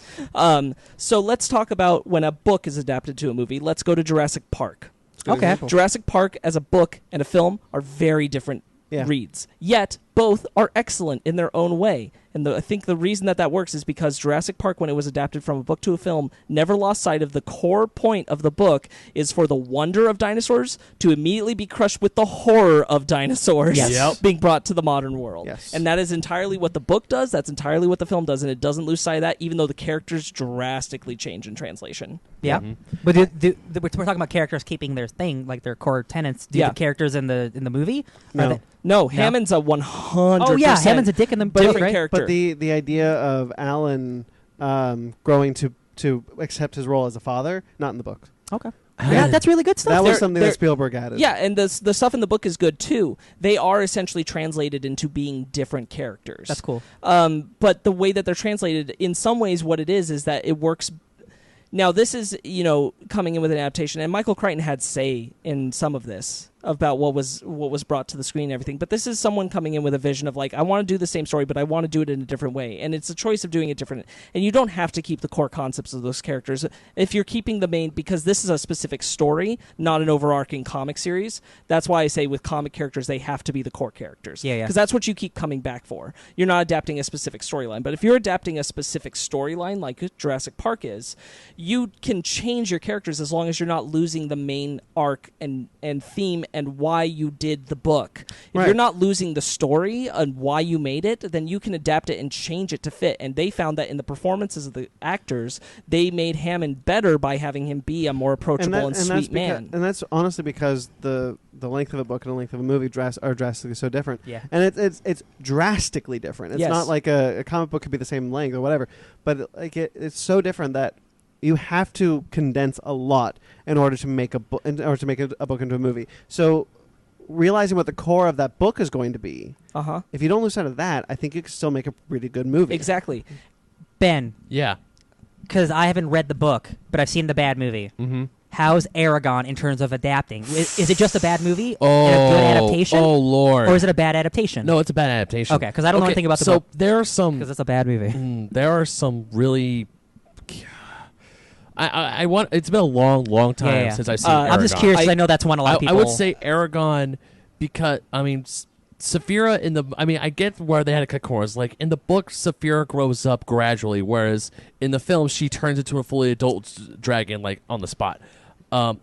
So let's talk about when a book is adapted to a movie. Let's go to Jurassic Park. Good Okay. example. Jurassic Park as a book and a film are very different Yeah. reads. Yet, both are excellent in their own way. And I think the reason that works is because Jurassic Park, when it was adapted from a book to a film, never lost sight of the core point of the book is for the wonder of dinosaurs to immediately be crushed with the horror of dinosaurs Yes. Yep. being brought to the modern world. Yes. And that is entirely what the book does. That's entirely what the film does. And it doesn't lose sight of that, even though the characters drastically change in translation. Yeah. But we're talking about characters keeping their thing, like their core tenets. Do Yeah. the characters in the movie? No. Are they- No, Hammond's a 100%. Oh yeah, Hammond's a dick in the different book, right? character. But the idea of Alan growing to accept his role as a father, not in the book. Okay. Yeah, that's really good stuff. That was They're- something they're- that Spielberg added. Yeah, and the stuff in the book is good too. They are essentially translated into being different characters. That's cool. But the way that they're translated, in some ways, what it is that it works. Now, this is coming in with an adaptation, and Michael Crichton had say in some of this. about what was brought to the screen and everything. But this is someone coming in with a vision of like, I want to do the same story, but I want to do it in a different way. And it's a choice of doing it different. And you don't have to keep the core concepts of those characters. If you're keeping the main, because this is a specific story, not an overarching comic series. That's why I say with comic characters, they have to be the core characters. Yeah. Because that's what you keep coming back for. You're not adapting a specific storyline. But if you're adapting a specific storyline, like Jurassic Park is, you can change your characters as long as you're not losing the main arc and theme and why you did the book. If you're not losing the story and why you made it, then you can adapt it and change it to fit. And they found that in the performances of the actors, they made Hammond better by having him be a more approachable and sweet man. And that's honestly because the length of a book and the length of a movie are drastically so different. Yeah. And it's drastically different. It's not like a comic book could be the same length or whatever, but like it's so different that you have to condense a lot in order to make a book into a movie. So realizing what the core of that book is going to be, if you don't lose sight of that, I think you can still make a really good movie. Exactly. Ben. Yeah. Because I haven't read the book, but I've seen the bad movie. Mm-hmm. How's Aragon in terms of adapting? Is it just a bad movie and a good adaptation? Oh, Lord. Or is it a bad adaptation? No, it's a bad adaptation. Okay, because I don't know anything about the book. So there are some... Because it's a bad movie. There are some really... I want. It's been a long time since I've seen Aragon. I'm just curious because I know that's one a lot of people... I would say Aragon because, I mean... Saphira in the... I mean, I get where they had to cut corners. Like, in the book, Saphira grows up gradually, whereas in the film, she turns into a fully adult dragon, like, on the spot. Sorry.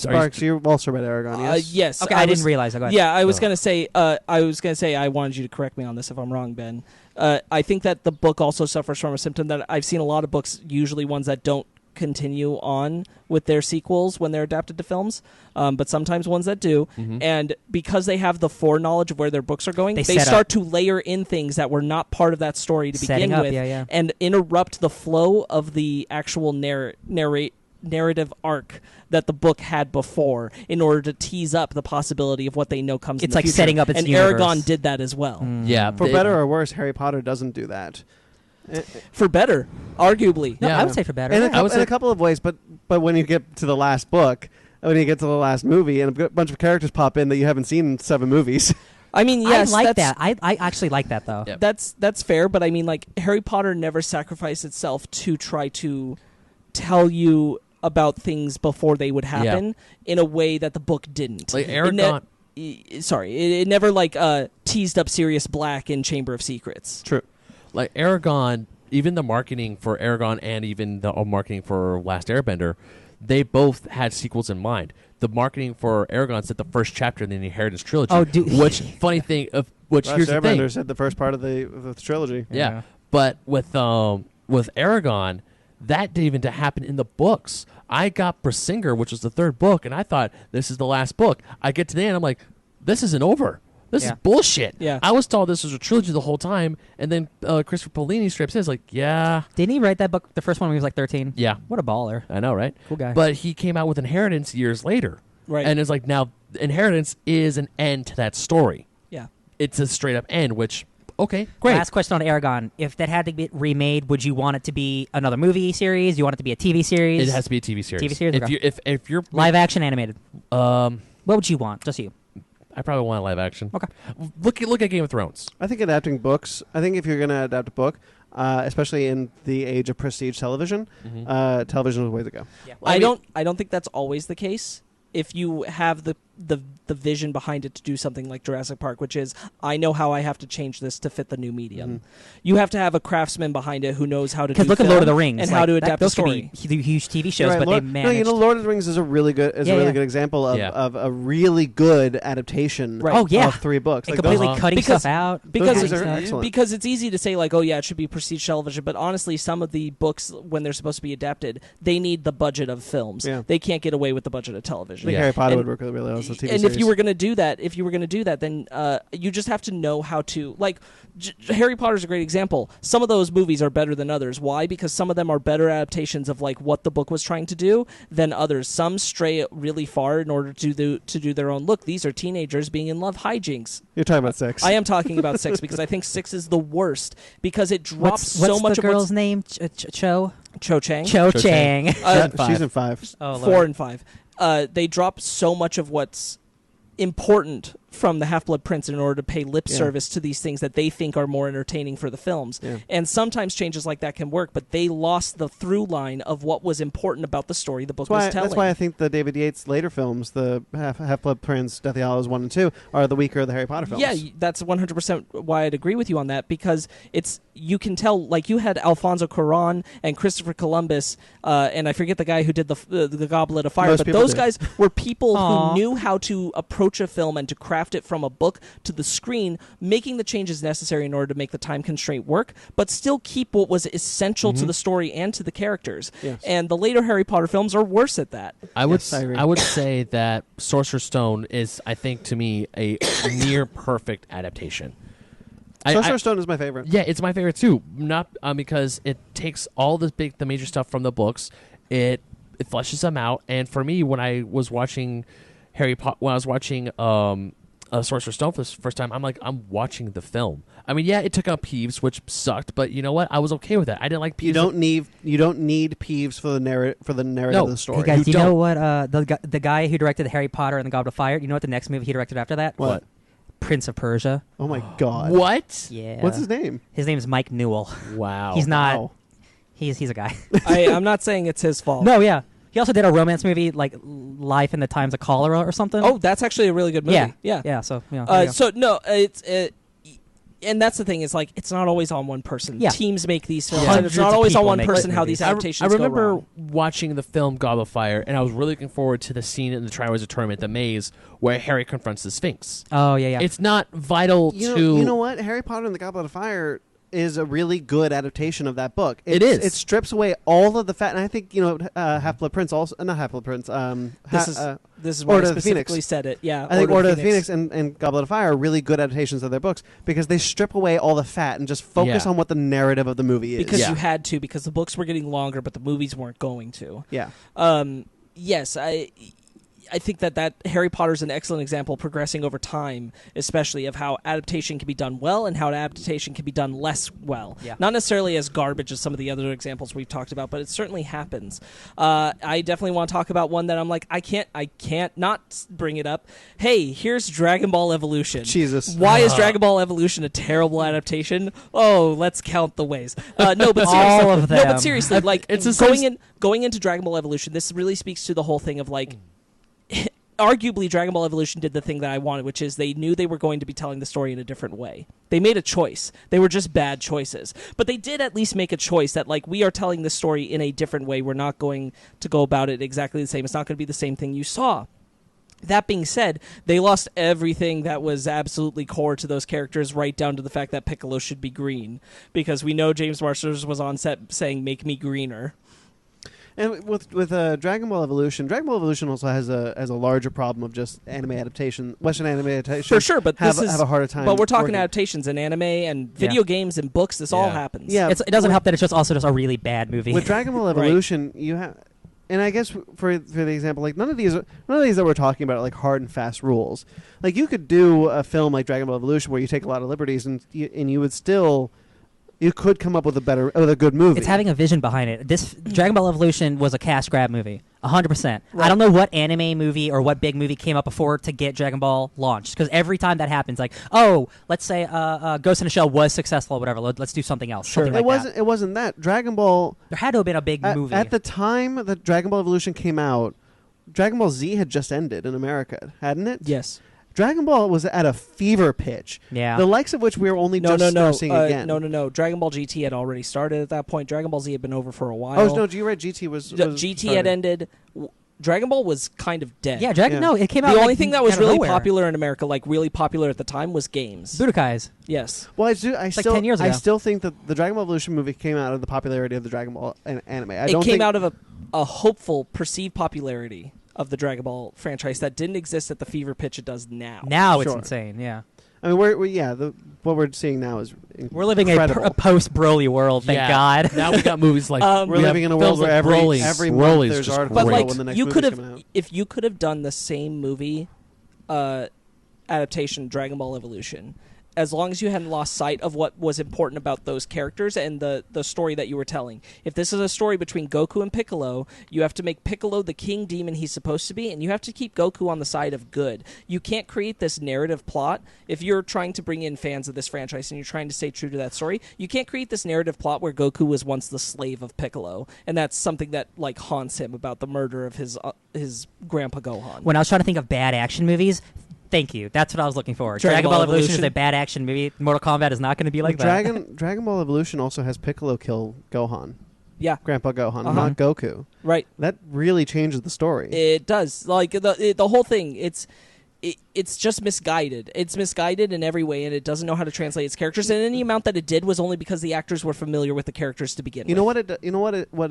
Marc, you also read Aragon, yes? Yes. Okay, I didn't realize. I was going to say... I wanted you to correct me on this if I'm wrong, Ben. I think that the book also suffers from a symptom that I've seen a lot of books, usually ones that don't continue on with their sequels when they're adapted to films, but sometimes ones that do. And because they have the foreknowledge of where their books are going, they start to layer in things that were not part of that story to begin with, and interrupt the flow of the actual narrative arc that the book had before in order to tease up the possibility of what they know comes in the future. It's like setting up its universe. Aragon did that as well. Yeah. For better or worse, Harry Potter doesn't do that. For better, arguably. No, I would say for better. In a couple of ways, but when you get to the last book, when you get to the last movie, and a bunch of characters pop in that you haven't seen in 7 movies. I mean, yes, I like that. I actually like that, though. Yep. That's fair, but I mean, like, Harry Potter never sacrificed itself to try to tell you about things before they would happen in a way that the book didn't. Like Aragon... it never, like, teased up Sirius Black in Chamber of Secrets. True. Like Aragon, even the marketing for Aragon and even the marketing for Last Airbender, they both had sequels in mind. The marketing for Aragon said the first chapter in the Inheritance trilogy. Oh, which funny thing of which Last here's the thing. Airbender said the first part of the trilogy. Yeah, but with Aragon, that didn't even happen in the books. I got Brasinger, which was the 3rd book, and I thought this is the last book. I get to the end, I'm like, this isn't over. This is bullshit. Yeah. I was told this was a trilogy the whole time, and then Christopher Paolini straight up says, like, yeah. Didn't he write that book, the first one when he was like 13? Yeah. What a baller. I know, right? Cool guy. But he came out with Inheritance years later. Right. And it's like, now, Inheritance is an end to that story. Yeah. It's a straight-up end, which, okay, great. Last question on Aragon. If that had to be remade, would you want it to be another movie series? You want it to be a TV series? It has to be a TV series. TV series? If you're... Live action animated. What would you want? Just you. I probably want a live action. Okay. Look at Game of Thrones. I think adapting books. I think if you're going to adapt a book, especially in the age of prestige television, television is the way to go. Yeah. I don't think that's always the case. If you have the vision behind it to do something like Jurassic Park, which is, I know how I have to change this to fit the new medium. You have to have a craftsman behind it who knows how to do Because look at Lord of the Rings. and how to adapt the those story. Could be huge TV shows, Right, but they managed... Lord of the Rings is a really good good example of a really good adaptation Right. Oh, yeah. of 3 books. And Like completely those, cutting stuff out. Those are excellent. Because it's easy to say, like, oh yeah, it should be prestige television, but honestly, some of the books, when they're supposed to be adapted, they need the budget of films. Yeah. They can't get away with the budget of I television. think Harry Potter would work really well as a TV series. And if you were going to do that, then you just have to know how to, like, Harry Potter's a great example. Some of those movies are better than others. Why? Because some of them are better adaptations of, like, what the book was trying to do than others. Some stray really far in order to do their own. Look, these are teenagers being in love hijinks. You're talking about 6. I am talking about 6 because I think 6 is the worst because it drops what's so much the of girl's name? Cho Chang. Cho Chang. She's in 5. Oh, 4 and 5. They drop so much of what's important from the Half-Blood Prince in order to pay lip service to these things that they think are more entertaining for the films. Yeah. And sometimes changes like that can work, but they lost the through line of what was important about the story the book was telling. That's why I think the David Yates later films, the Half-Blood Prince, Deathly Hallows 1 and 2, are the weaker of the Harry Potter films. Yeah, that's 100% why I'd agree with you on that, because you can tell, like, you had Alfonso Cuarón and Christopher Columbus, and I forget the guy who did the Goblet of Fire, but those guys were people who knew how to approach a film and to craft it from a book to the screen, making the changes necessary in order to make the time constraint work, but still keep what was essential to the story and to the characters. Yes. And the later Harry Potter films are worse at that. I would say that Sorcerer's Stone is, I think, to me, a near perfect adaptation. Sorcerer's Stone is my favorite. Yeah, it's my favorite too. Not because it takes all the major stuff from the books, it fleshes them out, and for me, when I was watching Sorcerer's Stone for the first time, I'm watching the film. I mean, yeah, it took out Peeves, which sucked, but you know what? I was okay with that. I didn't like Peeves. You don't need Peeves for the narrative of the story. Hey guys, do you know what the guy who directed Harry Potter and the Goblet of Fire? You know what the next movie he directed after that? What? Prince of Persia. Oh my God! What? Yeah. What's his name? His name is Mike Newell. Wow. He's not. Wow. He's a guy. I'm not saying it's his fault. No, yeah. He also did a romance movie like Life in the Times of Cholera or something. Oh, that's actually a really good movie. Yeah. So yeah. So no, it's. And that's the thing, is like, it's not always on one person. Yeah. Teams make these films, and it's not always on one person how these adaptations I remember go wrong. watching the film Goblet of Fire, and I was really looking forward to the scene in the Triwizard Tournament, the maze, where Harry confronts the Sphinx. Oh, yeah. It's not vital to... You know what? Harry Potter and the Goblet of Fire is a really good adaptation of that book. It is. It strips away all of the fat, and I think Half-Blood Prince also, not Half-Blood Prince. This is why Order I of the Phoenix. specifically said it. Yeah, I think Order of the Phoenix and Goblet of Fire are really good adaptations of their books because they strip away all the fat and just focus on what the narrative of the movie is. Because you had to, because the books were getting longer, but the movies weren't going to. Yeah. Yes, I think that Harry Potter is an excellent example, progressing over time, especially of how adaptation can be done well and how adaptation can be done less well. Yeah. Not necessarily as garbage as some of the other examples we've talked about, but it certainly happens. I definitely want to talk about one that I'm like, I can't not bring it up. Hey, here's Dragon Ball Evolution. Jesus. Why is Dragon Ball Evolution a terrible adaptation? Oh, let's count the ways. No, but seriously, all of them. No, but seriously, like, it's going into Dragon Ball Evolution, this really speaks to the whole thing of like. Arguably, Dragon Ball Evolution did the thing that I wanted, which is they knew they were going to be telling the story in a different way. They made a choice. They were just bad choices. But they did at least make a choice that, like, we are telling the story in a different way. We're not going to go about it exactly the same. It's not going to be the same thing you saw. That being said, they lost everything that was absolutely core to those characters, right down to the fact that Piccolo should be green. Because we know James Marsters was on set saying, make me greener. And with Dragon Ball Evolution also has a larger problem of just anime adaptation, Western anime adaptation. For sure, but have a harder time. But we're talking working. Adaptations in anime and video games and books. This all happens. Yeah, it doesn't help that it's also just a really bad movie. With Dragon Ball Evolution, you have, and I guess for the example, like none of these that we're talking about are like hard and fast rules. Like you could do a film like Dragon Ball Evolution where you take a lot of liberties and you would still. You could come up with a good movie. It's having a vision behind it. This Dragon Ball Evolution was a cash grab movie, 100%. Right. I don't know what anime movie or what big movie came up before to get Dragon Ball launched. Because every time that happens, like, let's say Ghost in the Shell was successful, or whatever. Let's do something else. Sure, something it wasn't that. Dragon Ball. There had to have been a big movie at the time that Dragon Ball Evolution came out. Dragon Ball Z had just ended in America, hadn't it? Yes. Dragon Ball was at a fever pitch. Yeah. The likes of which we were only seeing again. No. Dragon Ball GT had already started at that point. Dragon Ball Z had been over for a while. Oh, no, you read GT was GT started. had ended. Dragon Ball was kind of dead. Yeah, No, it came out. The only thing that was really nowhere. popular in America, like really popular at the time, was games. Budokais. Yes. Well, I still, 10 years ago. I still think that the Dragon Ball Evolution movie came out of the popularity of the Dragon Ball anime. It came out of a hopeful, perceived popularity of the Dragon Ball franchise that didn't exist at the fever pitch it does now. Now it's insane, yeah. I mean, what we're seeing now is incredible. We're living a post-Broly world, thank God. Now we got movies like we're living in a world where every month there's articles about when the next movie's coming out. If you could have done the same movie adaptation, Dragon Ball Evolution, as long as you hadn't lost sight of what was important about those characters and the story that you were telling. If this is a story between Goku and Piccolo, you have to make Piccolo the king demon he's supposed to be, and you have to keep Goku on the side of good. You can't create this narrative plot. If you're trying to bring in fans of this franchise and you're trying to stay true to that story, you can't create this narrative plot where Goku was once the slave of Piccolo, and that's something that like haunts him about the murder of his grandpa Gohan. When I was trying to think of bad action movies, thank you. That's what I was looking for. Dragon Ball Evolution is a bad action movie. Mortal Kombat is not going to be like that. Dragon Ball Evolution also has Piccolo kill Gohan. Yeah. Grandpa Gohan, not Goku. Right. That really changes the story. It does. Like the whole thing, it's just misguided. It's misguided in every way, and it doesn't know how to translate its characters. And any amount that it did was only because the actors were familiar with the characters to begin with. You know what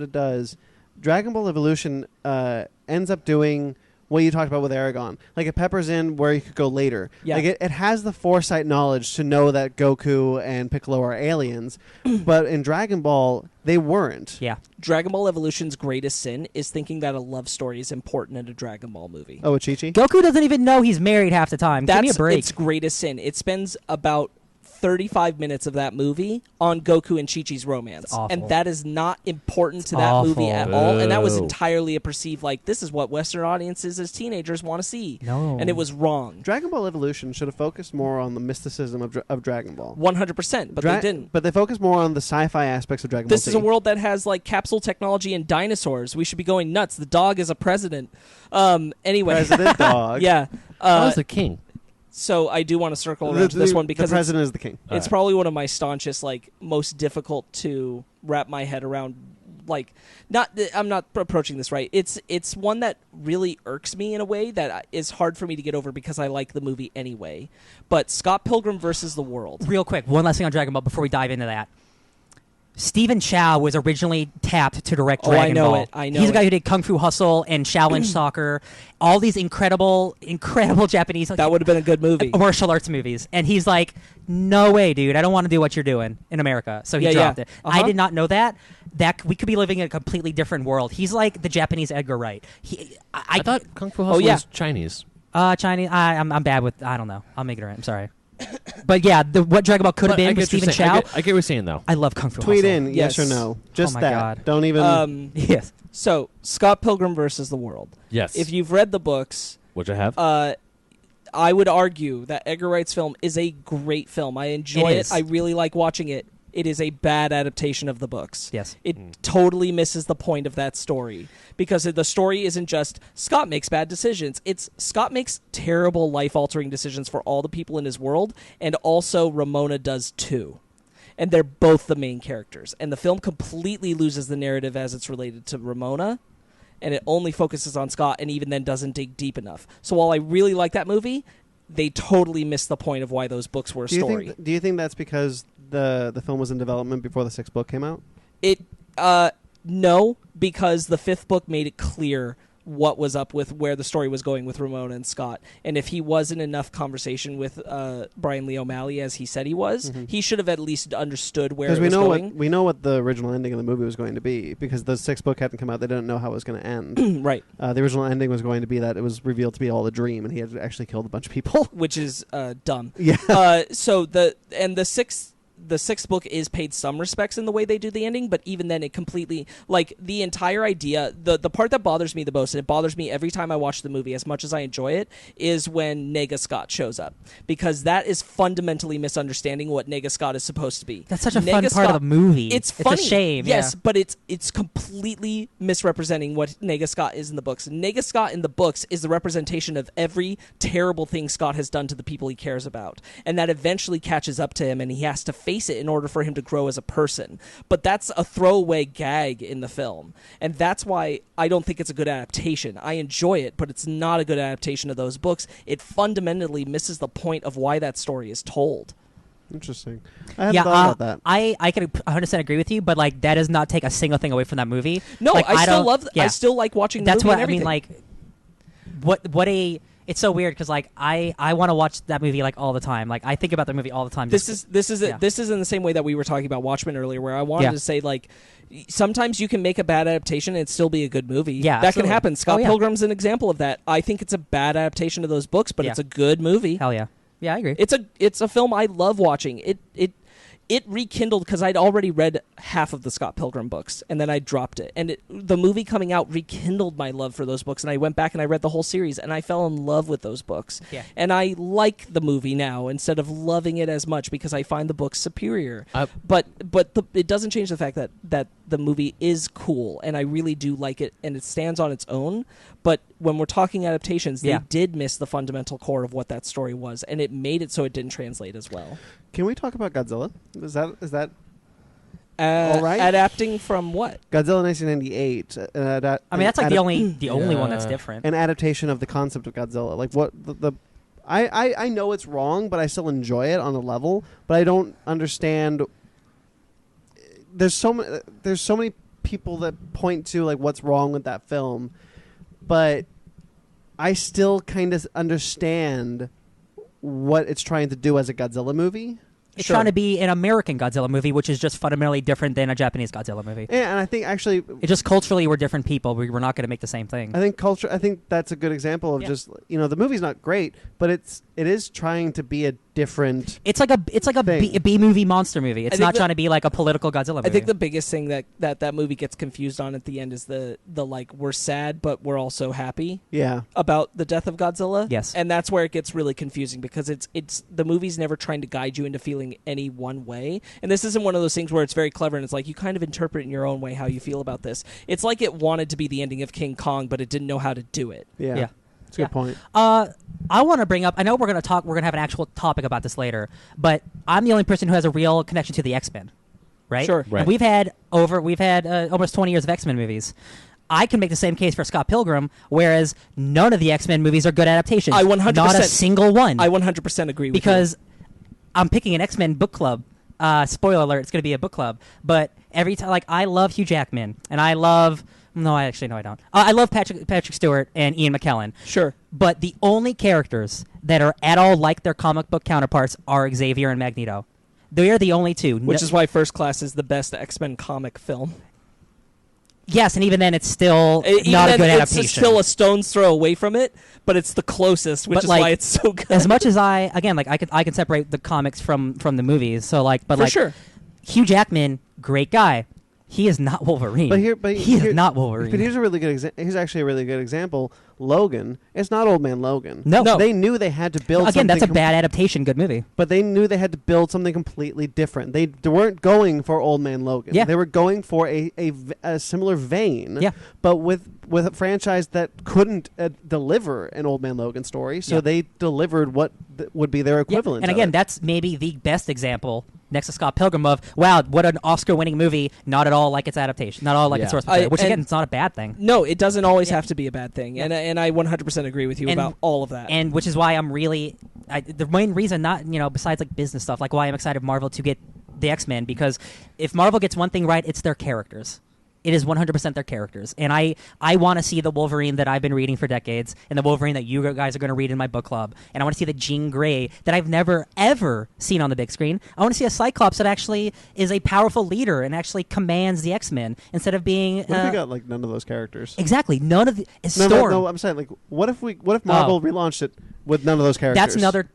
it does? Dragon Ball Evolution ends up doing what you talked about with Aragon. Like, it peppers in where you could go later. Yeah. Like, it has the foresight knowledge to know that Goku and Piccolo are aliens, but in Dragon Ball, they weren't. Yeah. Dragon Ball Evolution's greatest sin is thinking that a love story is important in a Dragon Ball movie. Oh, with Chi-Chi? Goku doesn't even know he's married half the time. Give me a break. That's its greatest sin. It spends about 35 minutes of that movie on Goku and Chi-Chi's romance. And that is not important to that movie at all. And that was entirely a perceived, like, this is what Western audiences as teenagers want to see. No. And it was wrong. Dragon Ball Evolution should have focused more on the mysticism of Dragon Ball. 100%, but they didn't. But they focused more on the sci-fi aspects of Dragon Ball. This is a world that has, like, capsule technology and dinosaurs. We should be going nuts. The dog is a president. Anyway. President dog. Yeah. That was the king. So I do want to circle around to this one because the president is the king. It's probably one of my staunchest, like, most difficult to wrap my head around. Like, I'm not approaching this right. It's one that really irks me in a way that is hard for me to get over because I like the movie anyway. But Scott Pilgrim versus the World. Real quick, one last thing on Dragon Ball before we dive into that. Stephen Chow was originally tapped to direct Dragon Ball. I know He's the guy who did Kung Fu Hustle and Shaolin Soccer, all these incredible Japanese. That would have been a good movie. Martial arts movies. And he's like, no way, dude. I don't want to do what you're doing in America. So he dropped it. I did not know that. That we could be living in a completely different world. He's like the Japanese Edgar Wright. I thought Kung Fu Hustle was Chinese. Chinese. I'm bad with. I don't know. I'm ignorant. I'm sorry. But yeah, what Dragon Ball could have been with Stephen Chow. I get what you're saying, though. I love Kung Fu Tweet Hustle. in yes or no. Just my that. God. Don't even. Yes. So Scott Pilgrim versus the World. Yes. If you've read the books, which I have, I would argue that Edgar Wright's film is a great film. I enjoy it. I really like watching it. It is a bad adaptation of the books. Yes. It totally misses the point of that story. Because the story isn't just Scott makes bad decisions. It's Scott makes terrible life-altering decisions for all the people in his world, and also Ramona does too. And they're both the main characters. And the film completely loses the narrative as it's related to Ramona, and it only focuses on Scott, and even then doesn't dig deep enough. So while I really like that movie, they totally missed the point of why those books were a story. Do you think that's because the film was in development before the 6th book came out? No, because the 5th book made it clear what was up with where the story was going with Ramona and Scott. And if he wasn't enough conversation with Brian Lee O'Malley as he said he was, he should have at least understood where it was going. We know what the original ending of the movie was going to be, because the 6th book hadn't come out. They didn't know how it was going to end. Right. The original ending was going to be that it was revealed to be all a dream, and he had actually killed a bunch of people. Which is dumb. Yeah. So the 6th book is paid some respects in the way they do the ending, but even then it completely, like, the entire idea, the part that bothers me the most, and it bothers me every time I watch the movie as much as I enjoy it, is when Nega Scott shows up, because that is fundamentally misunderstanding what Nega Scott is supposed to be. That's such a fun part of the movie. It's funny. It's a shame. Yes, but it's completely misrepresenting what Nega Scott is in the books. Nega Scott in the books is the representation of every terrible thing Scott has done to the people he cares about, and that eventually catches up to him, and he has to face it in order for him to grow as a person. But that's a throwaway gag in the film, and that's why I don't think it's a good adaptation. I enjoy it, but it's not a good adaptation of those books. It fundamentally misses the point of why that story is told. Interesting. I hadn't thought about that. I can 100% agree with you, but like that does not take a single thing away from that movie. No, like, I still like watching the movie. That's what and everything. I mean. Like, it's so weird because like I want to watch that movie like all the time. Like I think about the movie all the time. This is in the same way that we were talking about Watchmen earlier, where I wanted to say, like, sometimes you can make a bad adaptation and still be a good movie. Yeah, that can happen. Scott yeah. Pilgrim's an example of that. I think it's a bad adaptation of those books, but it's a good movie. Hell yeah. Yeah, I agree. It's a film I love watching. It rekindled, because I'd already read half of the Scott Pilgrim books, and then I dropped it. And the movie coming out rekindled my love for those books, and I went back and I read the whole series, and I fell in love with those books. Yeah. And I like the movie now instead of loving it as much, because I find the book superior. But it doesn't change the fact that the movie is cool, and I really do like it, and it stands on its own. But when we're talking adaptations, they did miss the fundamental core of what that story was, and it made it so it didn't translate as well. Can we talk about Godzilla? Is that all right? Adapting from what? Godzilla 1998. I mean, that's like the only one that's different. An adaptation of the concept of Godzilla. Like what I know it's wrong, but I still enjoy it on a level. But I don't understand. There's so many people that point to like what's wrong with that film, but I still kind of understand what it's trying to do as a Godzilla movie. It's trying to be an American Godzilla movie, which is just fundamentally different than a Japanese Godzilla movie. Yeah, and I think actually, it just culturally we're different people. We're not going to make the same thing. I think that's a good example of just the movie's not great, but it is trying to be a different. It's like a B movie monster movie. It's not trying to be like a political Godzilla movie. I think the biggest thing that movie gets confused on at the end is the like, we're sad but we're also happy. Yeah. About the death of Godzilla. Yes. And that's where it gets really confusing, because it's the movie's never trying to guide you into feeling any one way. And this isn't one of those things where it's very clever and it's like you kind of interpret in your own way how you feel about this. It's like it wanted to be the ending of King Kong, but it didn't know how to do it. Yeah. That's a good point. I want to bring up, I know we're going to have an actual topic about this later, but I'm the only person who has a real connection to the X-Men, right? Sure. Right. And we've had almost 20 years of X-Men movies. I can make the same case for Scott Pilgrim, whereas none of the X-Men movies are good adaptations. I 100%. Not a single one. I 100% agree with you. Because I'm picking an X-Men book club. Spoiler alert, it's going to be a book club. But every time, like, I love Hugh Jackman, and I love... No, I don't. I love Patrick Stewart and Ian McKellen. Sure. But the only characters that are at all like their comic book counterparts are Xavier and Magneto. They are the only two. Which is why First Class is the best X-Men comic film. Yes, and even then it's still not a good adaptation. It's still a stone's throw away from it, but it's the closest, which is why it's so good. As much as I can separate the comics from the movies. So sure. Hugh Jackman, great guy. He is not Wolverine. He is not Wolverine. But here's a really good here's actually a really good example. Logan. It's not Old Man Logan. No. They knew they had to build Again, that's a bad adaptation. Good movie. But they knew they had to build something completely different. They weren't going for Old Man Logan. Yeah. They were going for a similar vein. Yeah. But with a franchise that couldn't deliver an Old Man Logan story, so they delivered what would be their equivalent. And again, that's maybe the best example next to Scott Pilgrim of, wow, what an Oscar-winning movie, not at all like its adaptation, not at all like its source material, which again, it's not a bad thing. No, it doesn't always have to be a bad thing, and I 100% agree with you about all of that. And which is why I'm really, the main reason, not besides like business stuff, like why I'm excited Marvel to get the X-Men, because if Marvel gets one thing right, it's their characters. It is 100% their characters. And I want to see the Wolverine that I've been reading for decades and the Wolverine that you guys are going to read in my book club. And I want to see the Jean Grey that I've never, ever seen on the big screen. I want to see a Cyclops that actually is a powerful leader and actually commands the X-Men instead of being... What if we got, like, none of those characters? Exactly. None of the... Storm. No, I'm saying, like, what if Marvel relaunched it with none of those characters? That's another...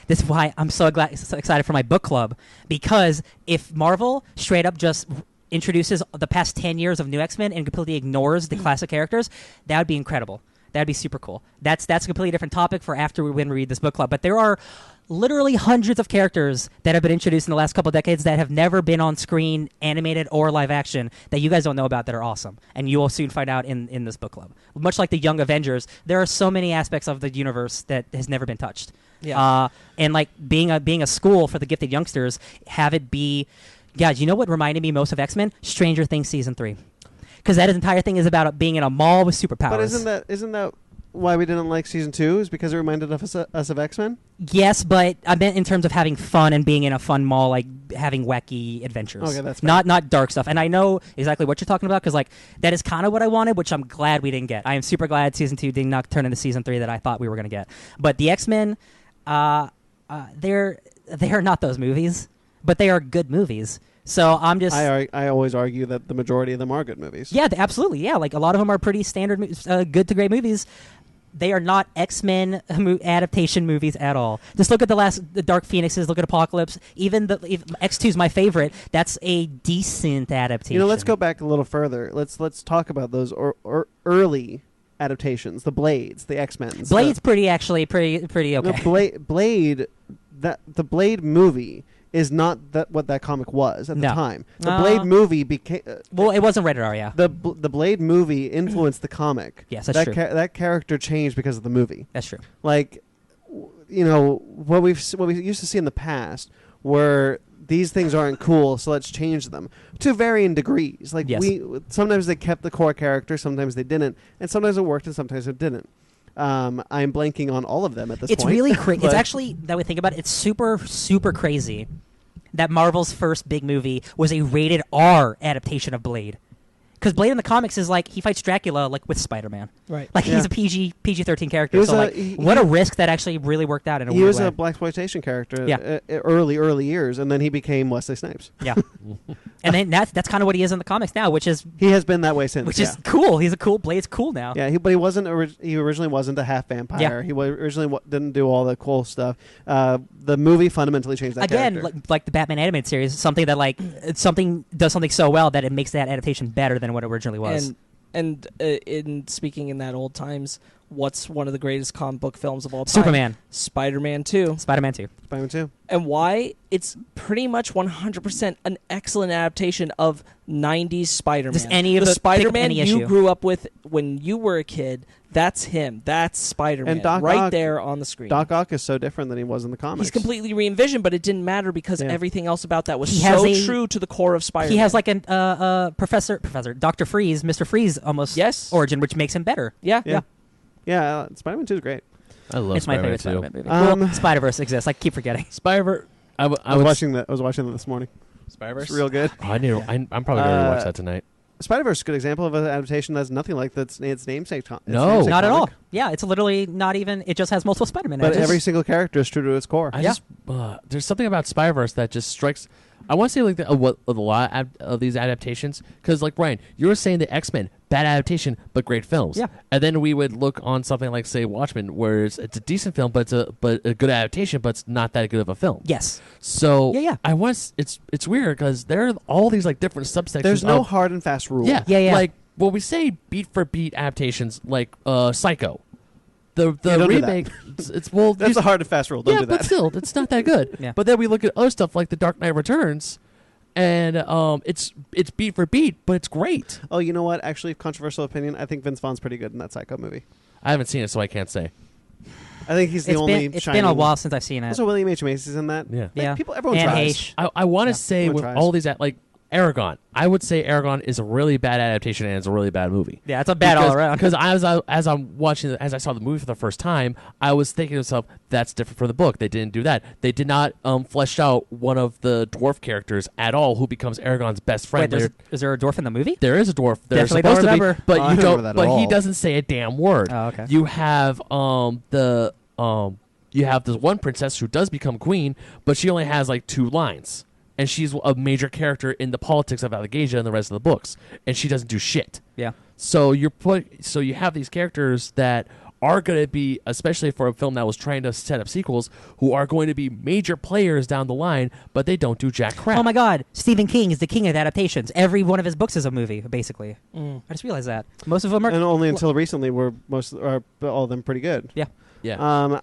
This is why I'm so excited for my book club. Because if Marvel straight up just... introduces the past 10 years of new X-Men and completely ignores the classic characters, that would be incredible. That would be super cool. That's a completely different topic for after we read this book club. But there are literally hundreds of characters that have been introduced in the last couple of decades that have never been on screen, animated or live action, that you guys don't know about that are awesome. And you will soon find out in this book club. Much like the Young Avengers, there are so many aspects of the universe that has never been touched. Yeah. And like being a school for the gifted youngsters, have it be... Guys, you know what reminded me most of X-Men? Stranger Things Season 3. Because that entire thing is about being in a mall with superpowers. But isn't that why we didn't like Season 2? Is because it reminded us of X-Men? Yes, but I meant in terms of having fun and being in a fun mall, like having wacky adventures. Okay, that's fair. Not dark stuff. And I know exactly what you're talking about, because like that is kind of what I wanted, which I'm glad we didn't get. I am super glad Season 2 did not turn into Season 3 that I thought we were going to get. But the X-Men, they're not those movies, but they are good movies. So I'm just... I always argue that the majority of them are good movies. Yeah, absolutely. Yeah, like a lot of them are pretty standard, good to great movies. they are not X-Men adaptation movies at all. Just look at the Dark Phoenixes. Look at Apocalypse. Even X2 is my favorite. That's a decent adaptation. Let's go back a little further. Let's talk about those early adaptations. The Blades, the X-Men. Blade's pretty okay. No, Blade. The Blade movie is not what that comic was at the time. The Blade movie became... well, it wasn't rated R, yeah. The Blade movie influenced the comic. Yes, that's true. That character changed because of the movie. That's true. Like, what we used to see in the past were these things aren't cool, so let's change them to varying degrees. Like, sometimes they kept the core character, sometimes they didn't, and sometimes it worked and sometimes it didn't. I'm blanking on all of them at this point. It's really crazy. It's actually, that we think about it, it's super, super crazy that Marvel's first big movie was a rated R adaptation of Blade. Because Blade in the comics is like, he fights Dracula like with Spider-Man. Right. Like, he's a PG-13 character. So what a risk that actually really worked out in a weird way. He was a blaxploitation character early years, and then he became Wesley Snipes. Yeah. And then that's kind of what he is in the comics now, which is... He has been that way since, which is cool. He's a cool... Blade's cool now. Yeah, but he wasn't... he originally wasn't a half-vampire. Yeah. He originally didn't do all the cool stuff. The movie fundamentally changed that character. Again, like the Batman animated series, something that something does something so well that it makes that adaptation better than what it originally was. And in speaking in that old times, what's one of the greatest comic book films of all time? Superman. Spider-Man 2. Spider-Man 2. Spider-Man 2. And why? It's pretty much 100% an excellent adaptation of 90s Spider-Man. Just any of the Spider-Man you you grew up with when you were a kid. That's him. That's Spider-Man. And Doc right Ock, there on the screen. Doc Ock is so different than he was in the comics. He's completely re-envisioned, but it didn't matter because everything else about that was true to the core of Spider-Man. He has like a Professor Dr. Freeze, Mr. Freeze almost origin, which makes him better. Yeah. Spider-Man 2 is great. I love it's my Spider-Man favorite 2. Spider-Man movie. Spider-Verse exists. I keep forgetting. Spider-Verse. I was watching that this morning. Spider-Verse? It's real good. Oh, I'm probably going to watch that tonight. Spider-Verse is a good example of an adaptation that's nothing like its namesake. No. Not at all. Yeah, it's literally not even... It just has multiple Spider-Man. But every single character is true to its core. There's something about Spider-Verse that just strikes... I want to say like a lot of these adaptations, because like Ryan, you were saying the X-Men, bad adaptation but great films. Yeah. And then we would look on something like say Watchmen, where it's a decent film, but it's a good adaptation, but it's not that good of a film. Yes. So it's weird because there are all these like different subsections. There's no hard and fast rule. Yeah. Yeah. Like when we say beat for beat adaptations, like Psycho. The remake, it's that's a hard and fast rule. Don't do that. But still, it's not that good. Yeah. But then we look at other stuff like The Dark Knight Returns, and it's beat for beat, but it's great. Oh, you know what? Actually, controversial opinion. I think Vince Vaughn's pretty good in that Psycho movie. I haven't seen it, so I can't say. I think he's the only. It's been a while since I've seen it. Also, William H. Macy's in that. Yeah. Everyone tries. I want to say with all these like Aragon, I would say Aragon is a really bad adaptation and it's a really bad movie. Yeah, it's a bad all around. Because as I saw the movie for the first time, I was thinking to myself, that's different from the book. They didn't do that. They did not flesh out one of the dwarf characters at all, who becomes Aragon's best friend. Wait, is there a dwarf in the movie? There is a dwarf. There's Definitely supposed don't to be, remember. but you don't. But he all. doesn't say a damn word. Oh, okay. You have you have this one princess who does become queen, but she only has like 2 lines. And she's a major character in the politics of Allegasia and the rest of the books, and she doesn't do shit. Yeah. So you have these characters that are going to be, especially for a film that was trying to set up sequels, who are going to be major players down the line, but they don't do jack crap. Oh my God, Stephen King is the king of adaptations. Every one of his books is a movie, basically. I just realized that most of them are. And only until recently were all of them pretty good. Yeah. Yeah.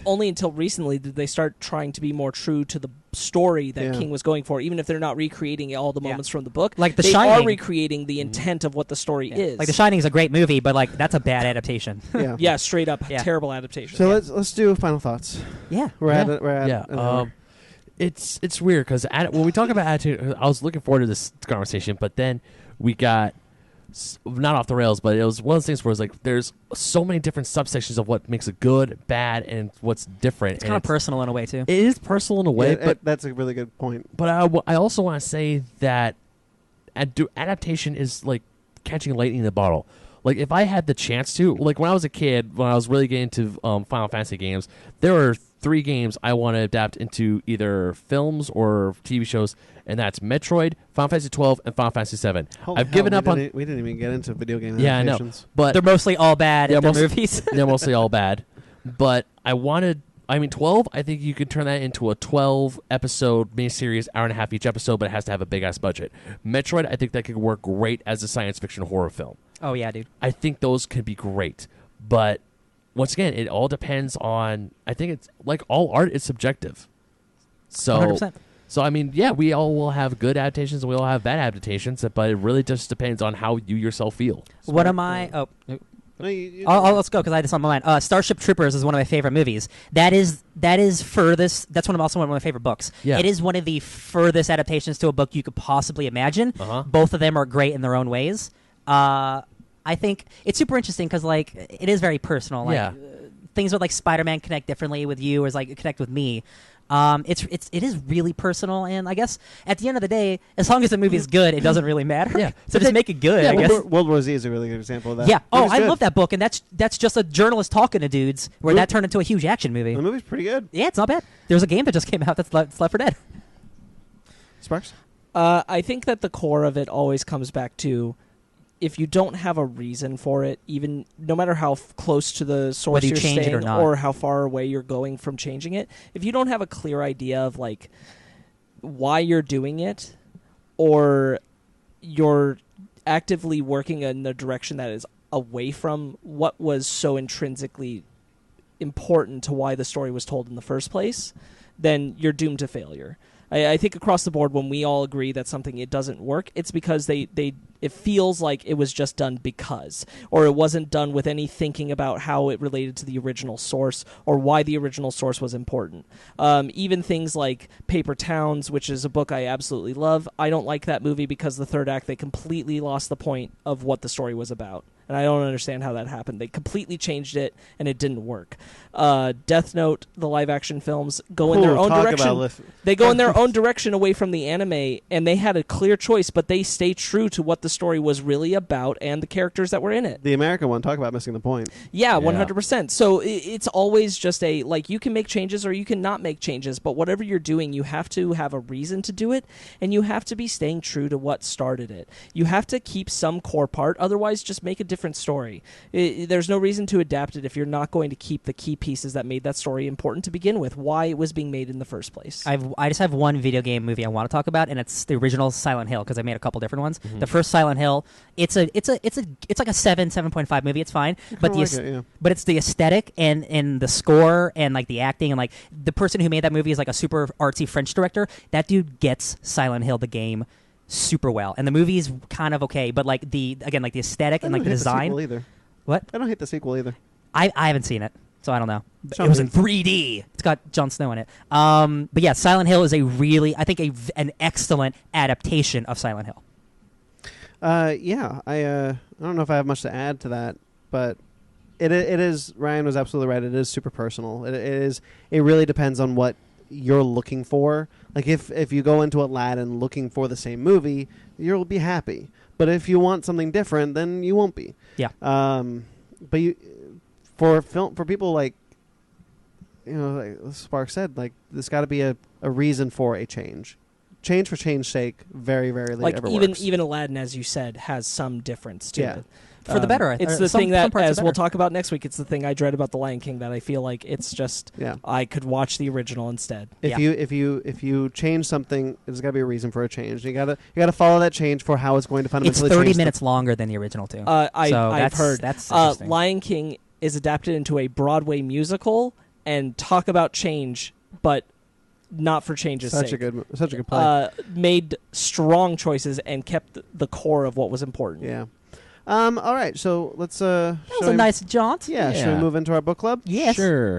Only until recently did they start trying to be more true to the story that King was going for, even if they're not recreating all the moments from the book. Like The they Shining. are recreating the intent of what the story is. Like The Shining is a great movie, but like that's a bad adaptation. Yeah. Straight up terrible adaptation. So let's do final thoughts. Yeah. We're at it's weird because when we talk about attitude, I was looking forward to this conversation, but then we got not off the rails, but it was one of those things where it's like there's so many different subsections of what makes it good, bad, and what's different. It's kind of personal in a way too. It is personal in a way, but that's a really good point. But I also want to say that adaptation is like catching lightning in a bottle. Like if I had the chance to, like when I was a kid, when I was really getting into Final Fantasy games, there were three games I want to adapt into either films or TV shows, and that's Metroid, Final Fantasy 12, and Final Fantasy 7. I've given up on. We didn't even get into video game Yeah, I know, adaptations. but They're mostly all bad in their movies. they're mostly all bad. But I wanted. I mean, 12, I think you could turn that into a 12-episode miniseries, hour and a half each episode, but it has to have a big-ass budget. Metroid, I think that could work great as a science fiction horror film. Oh, yeah, dude. I think those could be great. But once again, it all depends on, I think it's like all art is subjective. So, 100%. So I mean, yeah, we all will have good adaptations and we all have bad adaptations, but it really just depends on how you yourself feel. What am I? Oh. No, let's go because I had this on my mind. Starship Troopers is one of my favorite movies. That is furthest. That's also one of my favorite books. Yeah. It is one of the furthest adaptations to a book you could possibly imagine. Both of them are great in their own ways. I think it's super interesting because like it is very personal. Like, things with like Spider-Man connect differently with you, or is like connect with me. It is really personal, and I guess at the end of the day, as long as the movie is good, it doesn't really matter. Yeah. So just make it good. Yeah, I guess. World War Z is a really good example of that. Yeah. Oh, I good. love that book, and that's just a journalist talking to dudes. Where that turned into a huge action movie. The movie's pretty good. Yeah, it's not bad. There's a game that just came out that's Left 4 Dead. Sparks? I think that the core of it always comes back to, if you don't have a reason for it, even no matter how close to the source Whether you you're change it staying or not. or how far away you're going from changing it, if you don't have a clear idea of like why you're doing it, or you're actively working in a direction that is away from what was so intrinsically important to why the story was told in the first place, then you're doomed to failure. I think across the board, when we all agree that something it doesn't work, it's because it feels like it was just done because, or it wasn't done with any thinking about how it related to the original source or why the original source was important. Even things like Paper Towns, which is a book I absolutely love, I don't like that movie because the third act, they completely lost the point of what the story was about. And I don't understand how that happened. They completely changed it, and it didn't work. Death Note, the live-action films, go in their own direction. They go in their own direction away from the anime, and they had a clear choice, but they stay true to what the story was really about and the characters that were in it. The American one, talk about missing the point. Yeah, 100%. So it's always just you can make changes or you can not make changes, but whatever you're doing, you have to have a reason to do it, and you have to be staying true to what started it. You have to keep some core part, otherwise just make a different story. There's no reason to adapt it if you're not going to keep the key pieces that made that story important to begin with, why it was being made in the first place. I just have one video game movie I want to talk about, and it's the original Silent Hill, because I made a couple different ones. The first Silent Hill, it's like a 7.5 movie. It's fine, but but it's the aesthetic and the score and like the acting, and like the person who made that movie is like a super artsy French director. That dude gets Silent Hill the game super well, and the movie's kind of okay, but like the aesthetic and like the design. What? I don't hate the sequel either. I haven't seen it, so I don't know. It was in 3D. It's got Jon Snow in it. But yeah, Silent Hill is an excellent adaptation of Silent Hill. I don't know if I have much to add to that, but it is. Ryan was absolutely right. It is super personal. It really depends on what you're looking for. Like if you go into Aladdin looking for the same movie, you'll be happy. But if you want something different, then you won't be. Yeah. But for people like, like Spark said, like there's got to be a reason for a change. Change for change's sake very rarely ever works. Even Aladdin, as you said, has some difference to it. For the better. It's the thing that, as we'll talk about next week, it's the thing I dread about The Lion King, that I feel like it's just I could watch the original instead. If you change something, there's got to be a reason for a change. You gotta follow that change for how it's going to fundamentally change. It's 30 minutes longer than the original too. I've heard that's interesting. Lion King is adapted into a Broadway musical, and talk about change, but not for change's sake. Such a good play. Made strong choices and kept the core of what was important. Yeah. All right, so let's. That was a nice jaunt. Yeah, should we move into our book club? Yes. Sure.